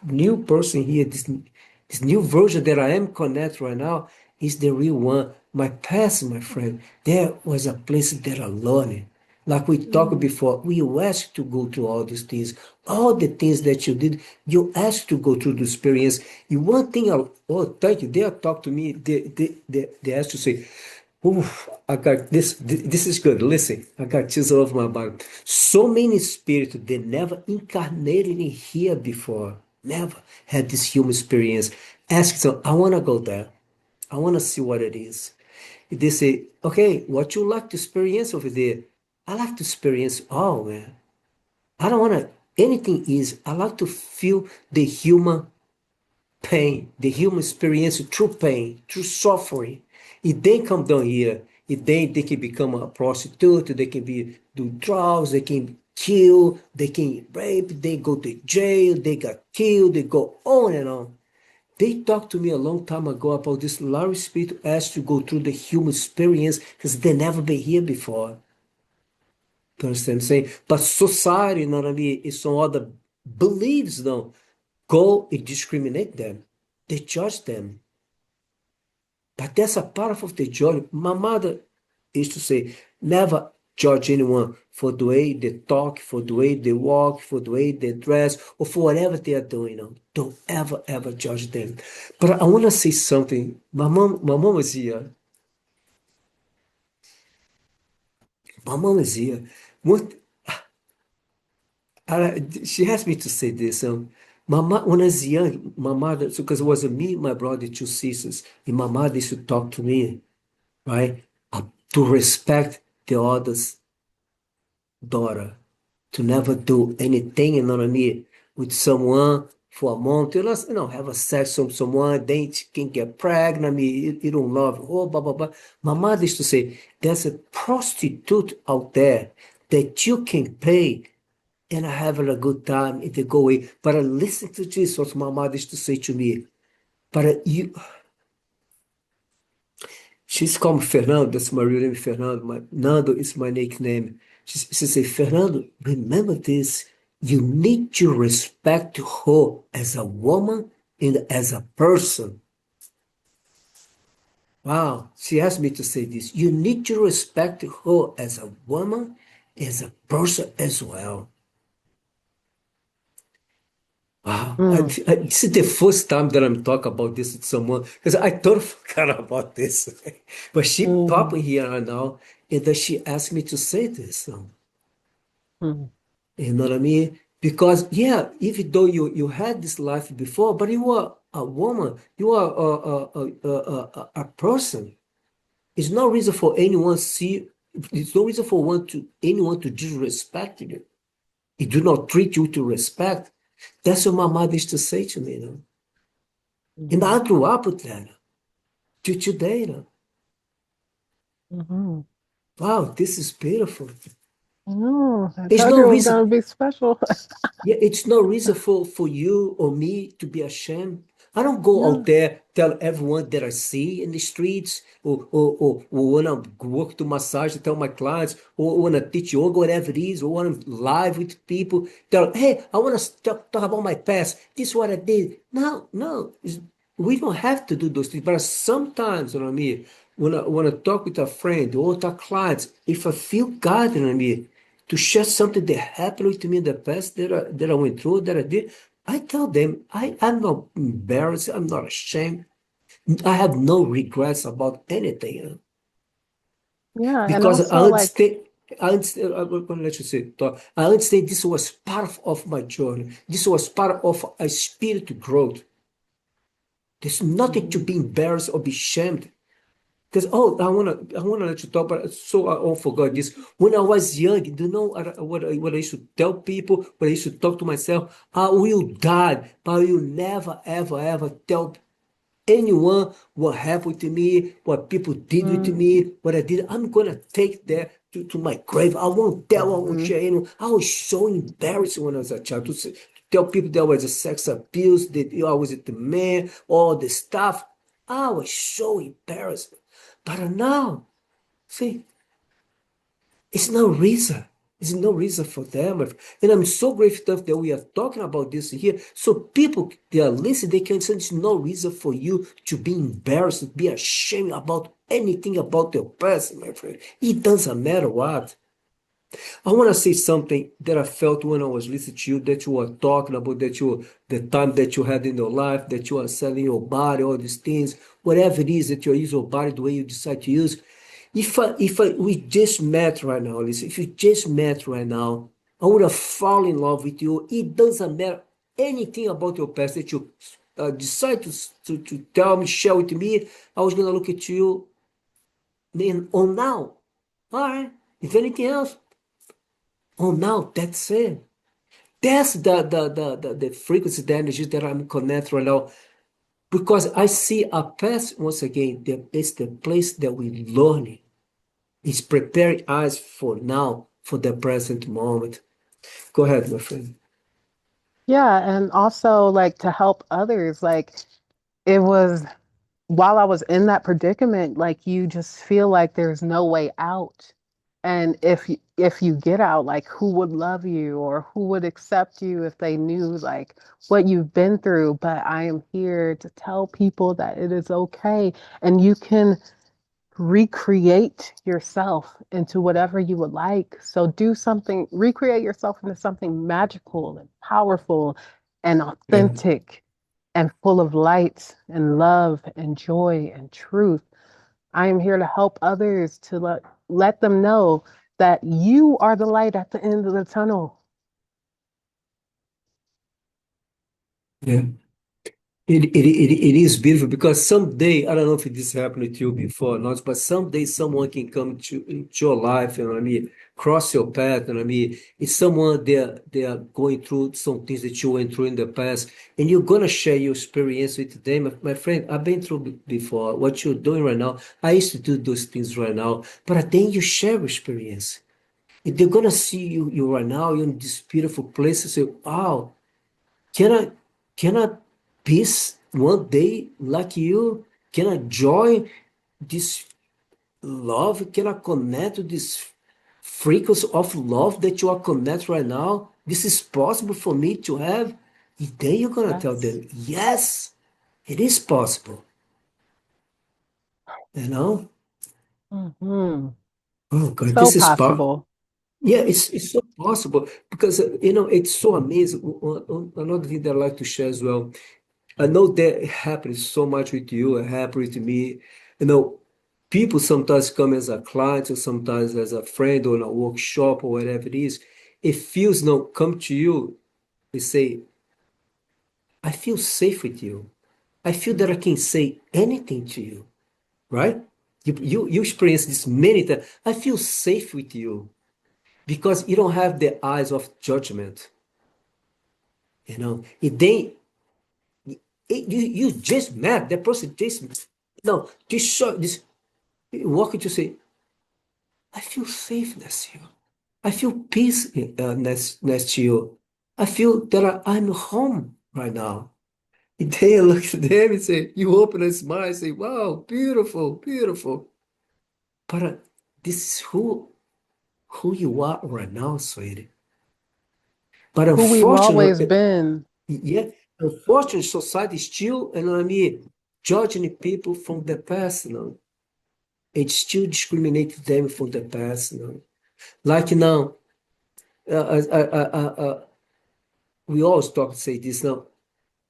new person here, this new version that I am connected right now, is the real one. My past, my friend, there was a place that I learned. Like we talked mm, before, we were asked to go through all the things that you did. You asked to go through the experience. You one thing, oh, thank you. They talk to me. They asked to say, oof, I got this. This is good. Listen, I got chills all over my body. So many spirits they never incarnated in here before. never had this human experience. Ask them, I want to go there. I want to see what it is. They say, okay, what you like to experience over there? I like to experience all, man. I don't want to, anything is, I like to feel the human pain, the human experience through pain, through suffering. If they come down here, if they can become a prostitute, they can be do drugs, they can kill, they can rape, they go to jail, they got killed, they go on and on. They talked to me a long time ago about this Larry Spirit asked to go through the human experience because they never been here before. You understand what I'm saying? But society, you know what I mean, is some other beliefs don't go and discriminate them. They judge them. But that's a part of the joy. My mother used to say, never judge anyone for the way they talk, for the way they walk, for the way they dress, or for whatever they are doing. Don't ever, ever judge them. But I want to say something. My mom was here. My mom is here. What she asked me to say this. When I was young, my mother, because it was me, my brother, two sisters, and my mother used to talk to me, right? To respect the other's daughter, to never do anything, you know what I mean, with someone for a month, have a sex with someone, then she can get pregnant, I mean, you don't love, oh, blah, blah, blah. My mother used to say, there's a prostitute out there that you can pay and having a good time if they go away. But I listen to Jesus, what my mother used to say to me. But she's called Fernando, that's my real name, Fernando. Nando is my nickname. She said, Fernando, remember this. You need to respect her as a woman and as a person. Wow, she asked me to say this. You need to respect her as a woman, as a person as well. Wow. Mm, This is the first time that I'm talking about this with someone because I totally forgot about this. But she popped mhm, in here right now and then she asked me to say this. mm, You know what I mean? Because, yeah, even though you had this life before, but you are a woman, you are a person. It's no reason for anyone see, it's no reason for anyone to disrespect you. It do not treat you to respect. That's what my mother used to say to me, And I mhm, grew up with that to today. mhm. Wow, this is beautiful. No, I There's told no you it was reason. gonna be special. Yeah, it's no reason for you or me to be ashamed. I don't go out No. there tell everyone that I see in the streets or when I work to massage, tell my clients, or when I teach yoga, whatever it is, or when I'm live with people, tell, hey, I want to talk about my past. This is what I did. No, no, we don't have to do those things. But sometimes, you know what I mean, when I talk with a friend or with a client, if I feel God, you know what I mean, to share something that happened with me in the past that I went through, that I did, I tell them I'm not embarrassed, I'm not ashamed. I have no regrets about anything, Yeah, and because I also like, understand. I understand, I'm going to let you say, talk. I understand this was part of my journey. This was part of a spiritual growth. There's nothing to mhm, be embarrassed or be ashamed. Because I wanna let you talk, but so I all forgot this. When I was young, do you know what I used to tell people? What I used to talk to myself? I will die, but I will never, ever, ever tell anyone what happened to me, what people did with mm, me, what I did. I'm gonna take that to my grave. I won't tell, I won't mhm, share anyone. I was so embarrassed when I was a child to tell people that I was a sex abuse, that I was the man, all the stuff. I was so embarrassed. But now, see, it's no reason. It's no reason for them. And I'm so grateful that we are talking about this here. So people, they are listening, they can say it's no reason for you to be embarrassed, to be ashamed about anything about your past, my friend. It doesn't matter what. I want to say something that I felt when I was listening to you, that you were talking about, the time that you had in your life, that you are selling your body, all these things, whatever it is that you use your body the way you decide to use. We just met right now, listen, if you just met right now, I would have fallen in love with you. It doesn't matter. anything about your past that you decide to tell me, share with me, I was gonna look at you then on now. All right. If anything else, on now, that's it. That's the frequency, the energy that I'm connected right now. Because I see a past, once again, it's the place that we learn. It's preparing us for now, for the present moment. Go ahead, my friend. Yeah, and also like to help others. Like it was while I was in that predicament, like you just feel like there's no way out. And if you get out, like who would love you or who would accept you if they knew like what you've been through? But I am here to tell people that it is okay and you can recreate yourself into whatever you would like. So do something, recreate yourself into something magical and powerful and Yeah. authentic and full of light and love and joy and truth. I am here to help others to let them know that you are the light at the end of the tunnel. Yeah. It is beautiful because someday, I don't know if this happened to you before or not, but someday someone can come into your life, you know what I mean, cross your path, you know what I mean. It's someone they are going through some things that you went through in the past, and you're gonna share your experience with them. My friend, I've been through before. What you're doing right now, I used to do those things right now, but then you share your experience. They're gonna see you right now, you're in this beautiful place and say, wow. Can I can I peace one day like you? Can I joy this love? Can I connect to this frequency of love that you are connect right now? This is possible for me to have. And then you're gonna tell Yes. them, yes, it is possible. You know? Hmm. Oh God, So this is power. possible. Yeah, it's so possible because it's so amazing. Another thing that I like to share as well. I know that happens so much with you, it happens to me. You know, people sometimes come as a client or sometimes as a friend or in a workshop or whatever it is. It feels no come to you, they say, I feel safe with you. I feel that I can say anything to you, right? You experience this many times. I feel safe with you because you don't have the eyes of judgment. They you just met that person just no this shot this walking to say, I feel safe next to you. I feel peace next to you. I feel that I'm home right now. And then I look at them and say, you open a smile and say, wow, beautiful, beautiful. But this is who you are right now, sweetie. But Who we've always unfortunately, been. yeah, unfortunately, society is still, and I mean, judging people from the past, it still discriminates them from the past, Like now, we always talk say this now.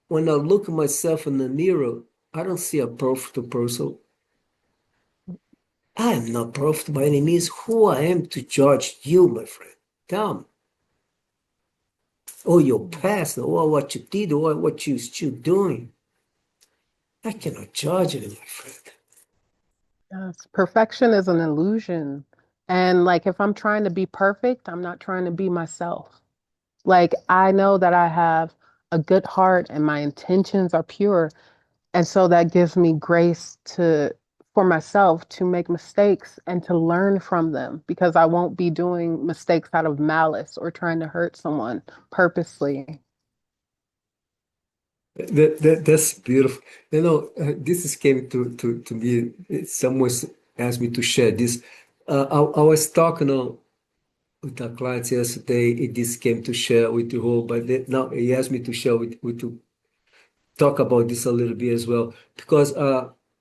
When I look at myself in the mirror, I don't see a perfect person. I am not perfect by any means. Who I am to judge you, my friend? Tell me. Or your past, or what you did, or what you still doing. I cannot judge it, my friend. Yes. Perfection is an illusion. And like if I'm trying to be perfect, I'm not trying to be myself. Like I know that I have a good heart and my intentions are pure. And so that gives me grace to for myself to make mistakes and to learn from them because I won't be doing mistakes out of malice or trying to hurt someone purposely. That's beautiful. This is came to me. Someone asked me to share this. I was talking with a client yesterday. This came to share with you all, but now he asked me to share to talk about this a little bit as well. Because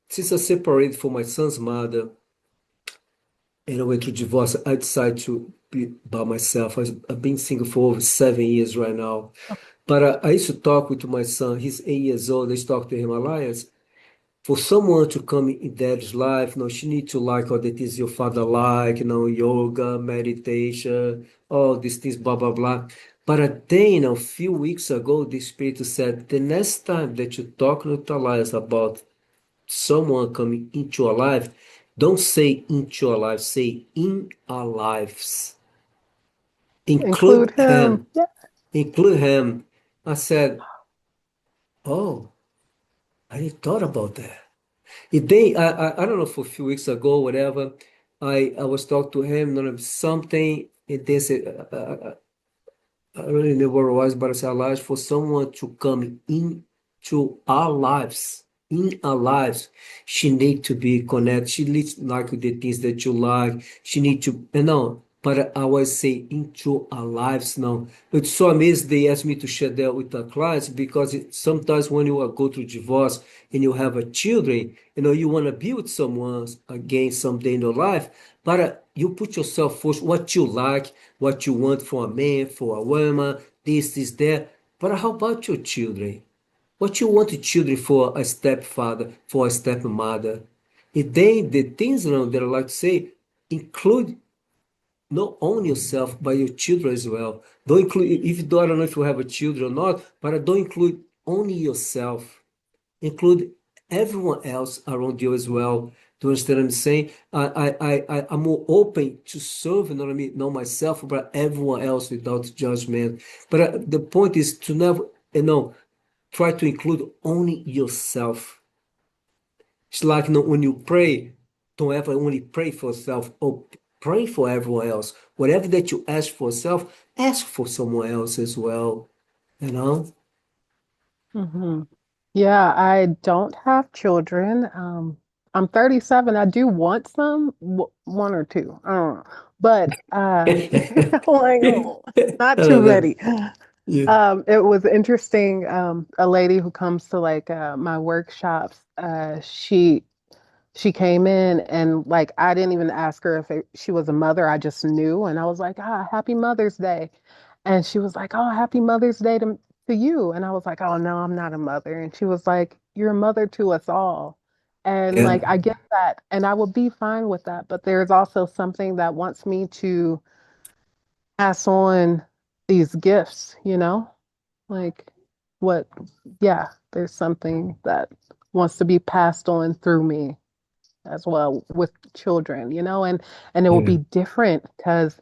since I separated from my son's mother and I went through divorce, I decided to be by myself. I've been single for over 7 years right now. But I used to talk with my son. He's 8 years old. I used to talk to him, Alliance. For someone to come in dad's life, she need to like all that is your father like, yoga, meditation, all these things, blah, blah, blah. But then, a few weeks ago, the Spirit said, the next time that you talk with Elias about someone coming into your life, don't say into your life, say in our lives. Include Include him. him. Yeah. Include him. I said, oh, I didn't thought about that. I don't know, for a few weeks ago, whatever, I was talking to him, something, and they said, I really know what it was, but it's our lives for someone to come into our lives. In our lives, she need to be connected. She needs like the things that you like. She need to, but I always say into our lives now. It's so amazing they ask me to share that with the clients because sometimes when you go through divorce and you have a children, you want to be with someone again someday in your life, but you put yourself first, what you like, what you want for a man, for a woman, this, that. But how about your children? What you want the children for a stepfather, for a stepmother? And then the things that I like to say include not only yourself, but your children as well. Don't include, if you don't, I don't know if you have a children or not, but don't include only yourself. Include everyone else around you as well. Do you understand what I'm saying? I'm more open to serve, you know what I mean? Not myself, but everyone else without judgment. But the point is to never, try to include only yourself. It's like, when you pray, don't ever only pray for yourself or pray for everyone else. Whatever that you ask for yourself, ask for someone else as well, you know? Hmm. Yeah, I don't have children. I'm 37. I do want some, one or two. I don't know. But like, oh, I not too don't know. many. Yeah. It was interesting. A lady who comes to like my workshops, she came in and like I didn't even ask her if she was a mother. I just knew, and I was like, "Ah, Happy Mother's Day," and she was like, "Oh, Happy Mother's Day to you," and I was like, "Oh no, I'm not a mother," and she was like, "You're a mother to us all," and Yeah. like I get that, and I would be fine with that, but there's also something that wants me to pass on these gifts, like what? Yeah, there's something that wants to be passed on through me as well with children, and it will Yeah. be different because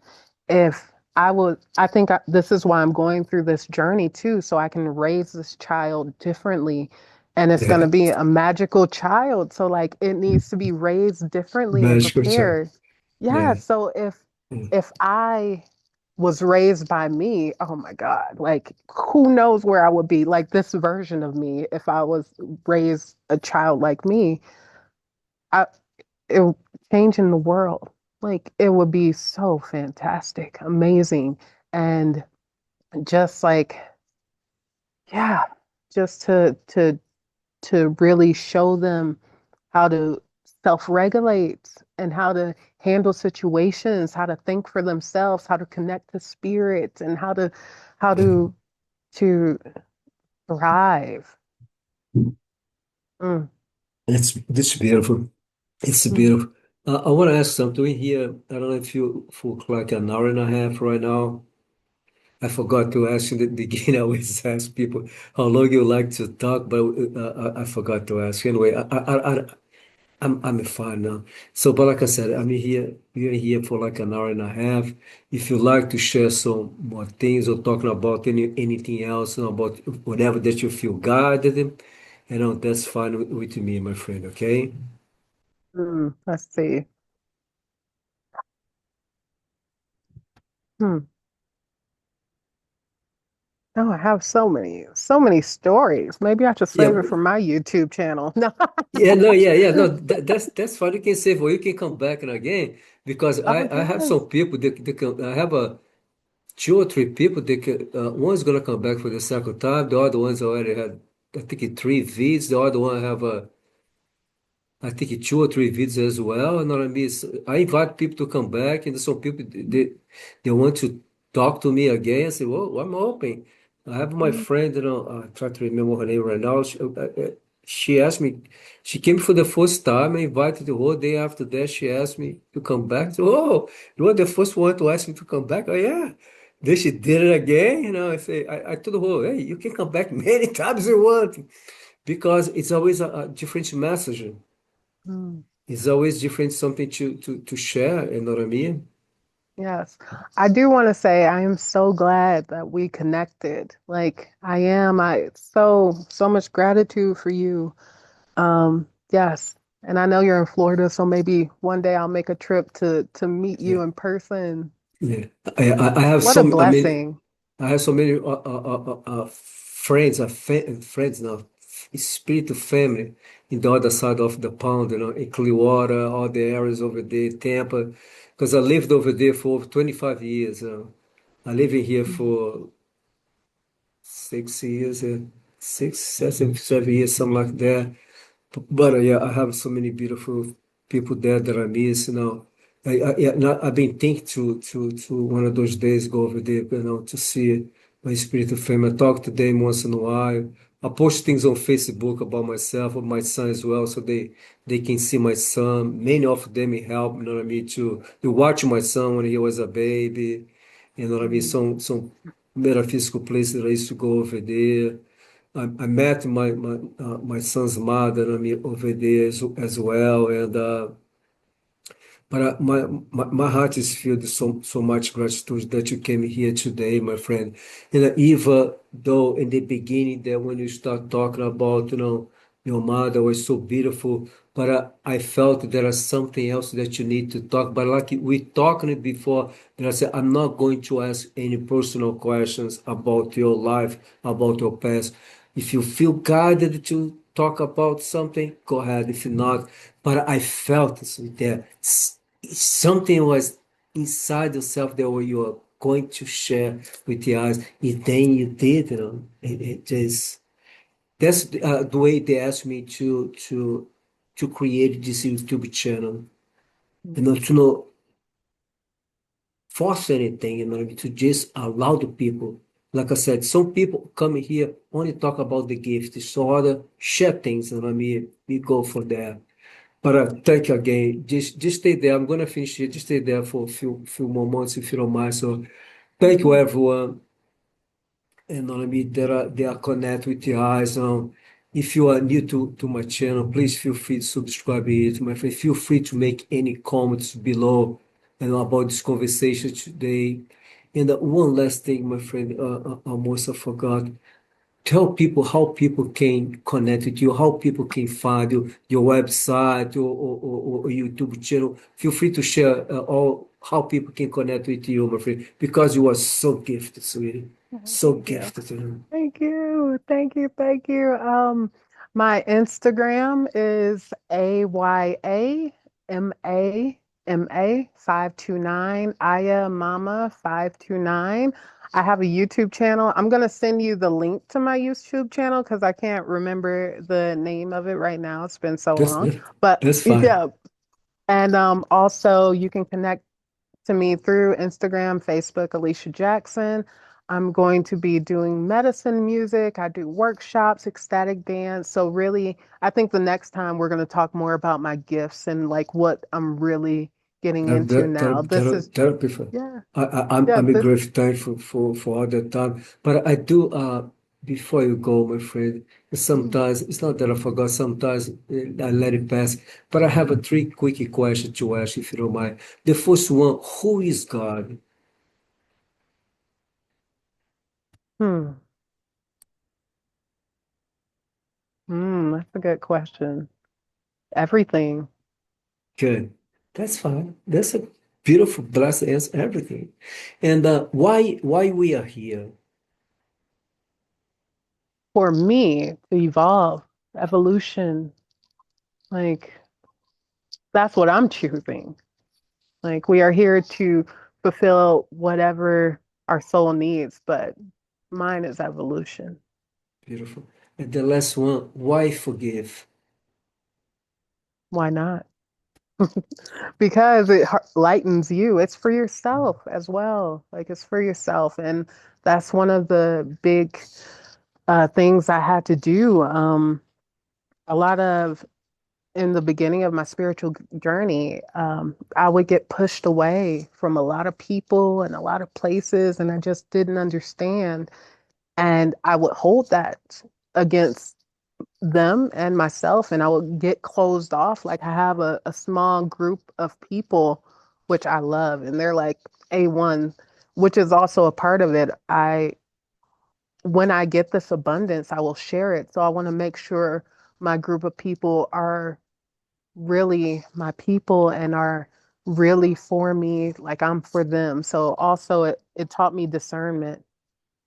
if I think this is why I'm going through this journey too, so I can raise this child differently. And it's going to Yeah. be a magical child. So like it needs to be raised differently and Magical child. prepared. Yeah. Yeah. So Mm. if I was raised by me, oh my God, like who knows where I would be, like this version of me, if I was raised a child like me. I, it changing the world. Like it would be so fantastic, amazing. And just like, yeah, just to really show them how to self-regulate and how to handle situations, how to think for themselves, how to connect to spirit and how to thrive. Mm, It's beautiful. It's mm, beautiful. I want to ask something here. I don't know if you for like an hour and a half right now. I forgot to ask you in the beginning. I always ask people how long you like to talk, but I forgot to ask. Anyway, I'm fine now. So, but like I said, I'm here. We're here for like an hour and a half. If you like to share some more things or talking about anything else, about whatever that you feel guided, that's fine with me, my friend. Okay. let's see. Hmm. Oh, I have so many stories. Maybe I should Yeah. save it for my YouTube channel. No. Yeah. No. Yeah. Yeah. No. That's fine. You can save or you can come back and again because Oh, I have some yes. people that can. I have a two or three people that can. One's gonna come back for the second time. The other one's already had. I think three vids. The other one have a. I think two or three videos as well. You know what I mean? I invite people to come back, and some people they want to talk to me again. I say, well, I'm open. I have my Mm, friend, I try to remember her name right now. She asked me, she came for the first time. I invited the whole day after that. She asked me to come back. So, oh, you were the first one to ask me to come back. Oh, yeah. then she did it again. I told her, hey, you can come back many times you want because it's always a different message. Mm. It's always different something to share. You know what I mean? Yes. I do want to say I am so glad that we connected. Like I am. So much gratitude for you. Yes. And I know you're in Florida, so maybe one day I'll make a trip to meet Yeah, you in person. yeah. I have What a so I mean blessing. I have so many friends, friends now, spiritual family in the other side of the pond, in Clearwater, all the areas over there, Tampa, because I lived over there for over 25 years. I live in here Mhm. for 6 years, 7 years, something like that. But yeah, I have so many beautiful people there that I miss. Yeah, I've been thinking to one of those days go over there, to see my spiritual family. I talk to them once in a while. I post things on Facebook about myself, and my son as well, so they can see my son. Many of them help, you know what I mean, to watch my son when he was a baby. You know what I mean? Mhm. Some metaphysical places that I used to go over there. I met my son's mother, I mean, over there as well, and but my heart is filled with so much gratitude that you came here today, my friend. And even though in the beginning that when you start talking about, your mother was so beautiful, but I felt there is something else that you need to talk. But like we talked it before, and I said I'm not going to ask any personal questions about your life, about your past. If you feel guided to talk about something, go ahead. If not, but I felt this there. Something was inside yourself that you are going to share with the others, and then you did. It just that's the way they asked me to create this YouTube channel. To not force anything, to just allow the people. Like I said, some people come here only talk about the gift, so other share things, we go for that. But thank you again. Just stay there. I'm gonna finish it. Just stay there for a few more months if you don't mind. So thank you Mhm. everyone. And they are connect with the eyes. If you are new to my channel, please feel free to subscribe it. My friend, feel free to make any comments below about this conversation today. And one last thing, my friend, almost I forgot. Tell people how people can connect with you, how people can find you, your website or YouTube channel. Feel free to share all how people can connect with you, my friend, because you are so gifted, sweetie. Mhm. So Thank you. gifted. Thank you. Thank you. Thank you. My Instagram is AYAMAMA529, Aya Mama 529. I have a YouTube channel. I'm gonna send you the link to my YouTube channel because I can't remember the name of it right now. It's been so That's long. that, But that's fine. yeah, and also you can connect to me through Instagram, Facebook, Alicia Jackson. I'm going to be doing medicine music. I do workshops, ecstatic dance. So really, I think the next time we're going to talk more about my gifts and like what I'm really getting into now. This is, That'll be fun. yeah, yeah, I'm a this, great thankful for all the time. But I do, before you go, my friend, mm, sometimes, it's not that I forgot, sometimes I let it pass. But I have a three quick questions to ask, if you don't mind. The first one, who is God? hmm, that's a good question. Everything. Good. That's fine. That's a beautiful, blessed answer, everything. And why we are here? For me to evolve, evolution, like that's what I'm choosing. Like we are here to fulfill whatever our soul needs, but mine is evolution. Beautiful. And the last one, why forgive? Why not? Because it lightens you. It's for yourself as well. Like it's for yourself. And that's one of the big things I had to do. A lot of in the beginning of my spiritual journey, I would get pushed away from a lot of people and a lot of places, and I just didn't understand. And I would hold that against them and myself, and I would get closed off. Like I have a small group of people which I love, and they're like A1, which is also a part of it. When I get this abundance, I will share it. So I want to make sure my group of people are really my people and are really for me, like I'm for them. So also it taught me discernment.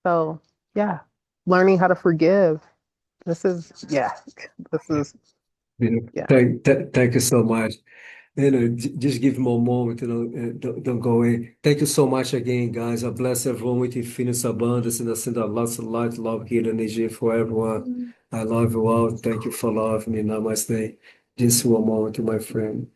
So yeah, learning how to forgive. This is yeah, this is yeah. Thank you so much. Just give me a moment, don't go away. Thank you so much again, guys. I bless everyone with infinite abundance and I send out lots of light, love, healing, energy for everyone. I love you all. Thank you for loving me. Namaste. Just one moment, my friend.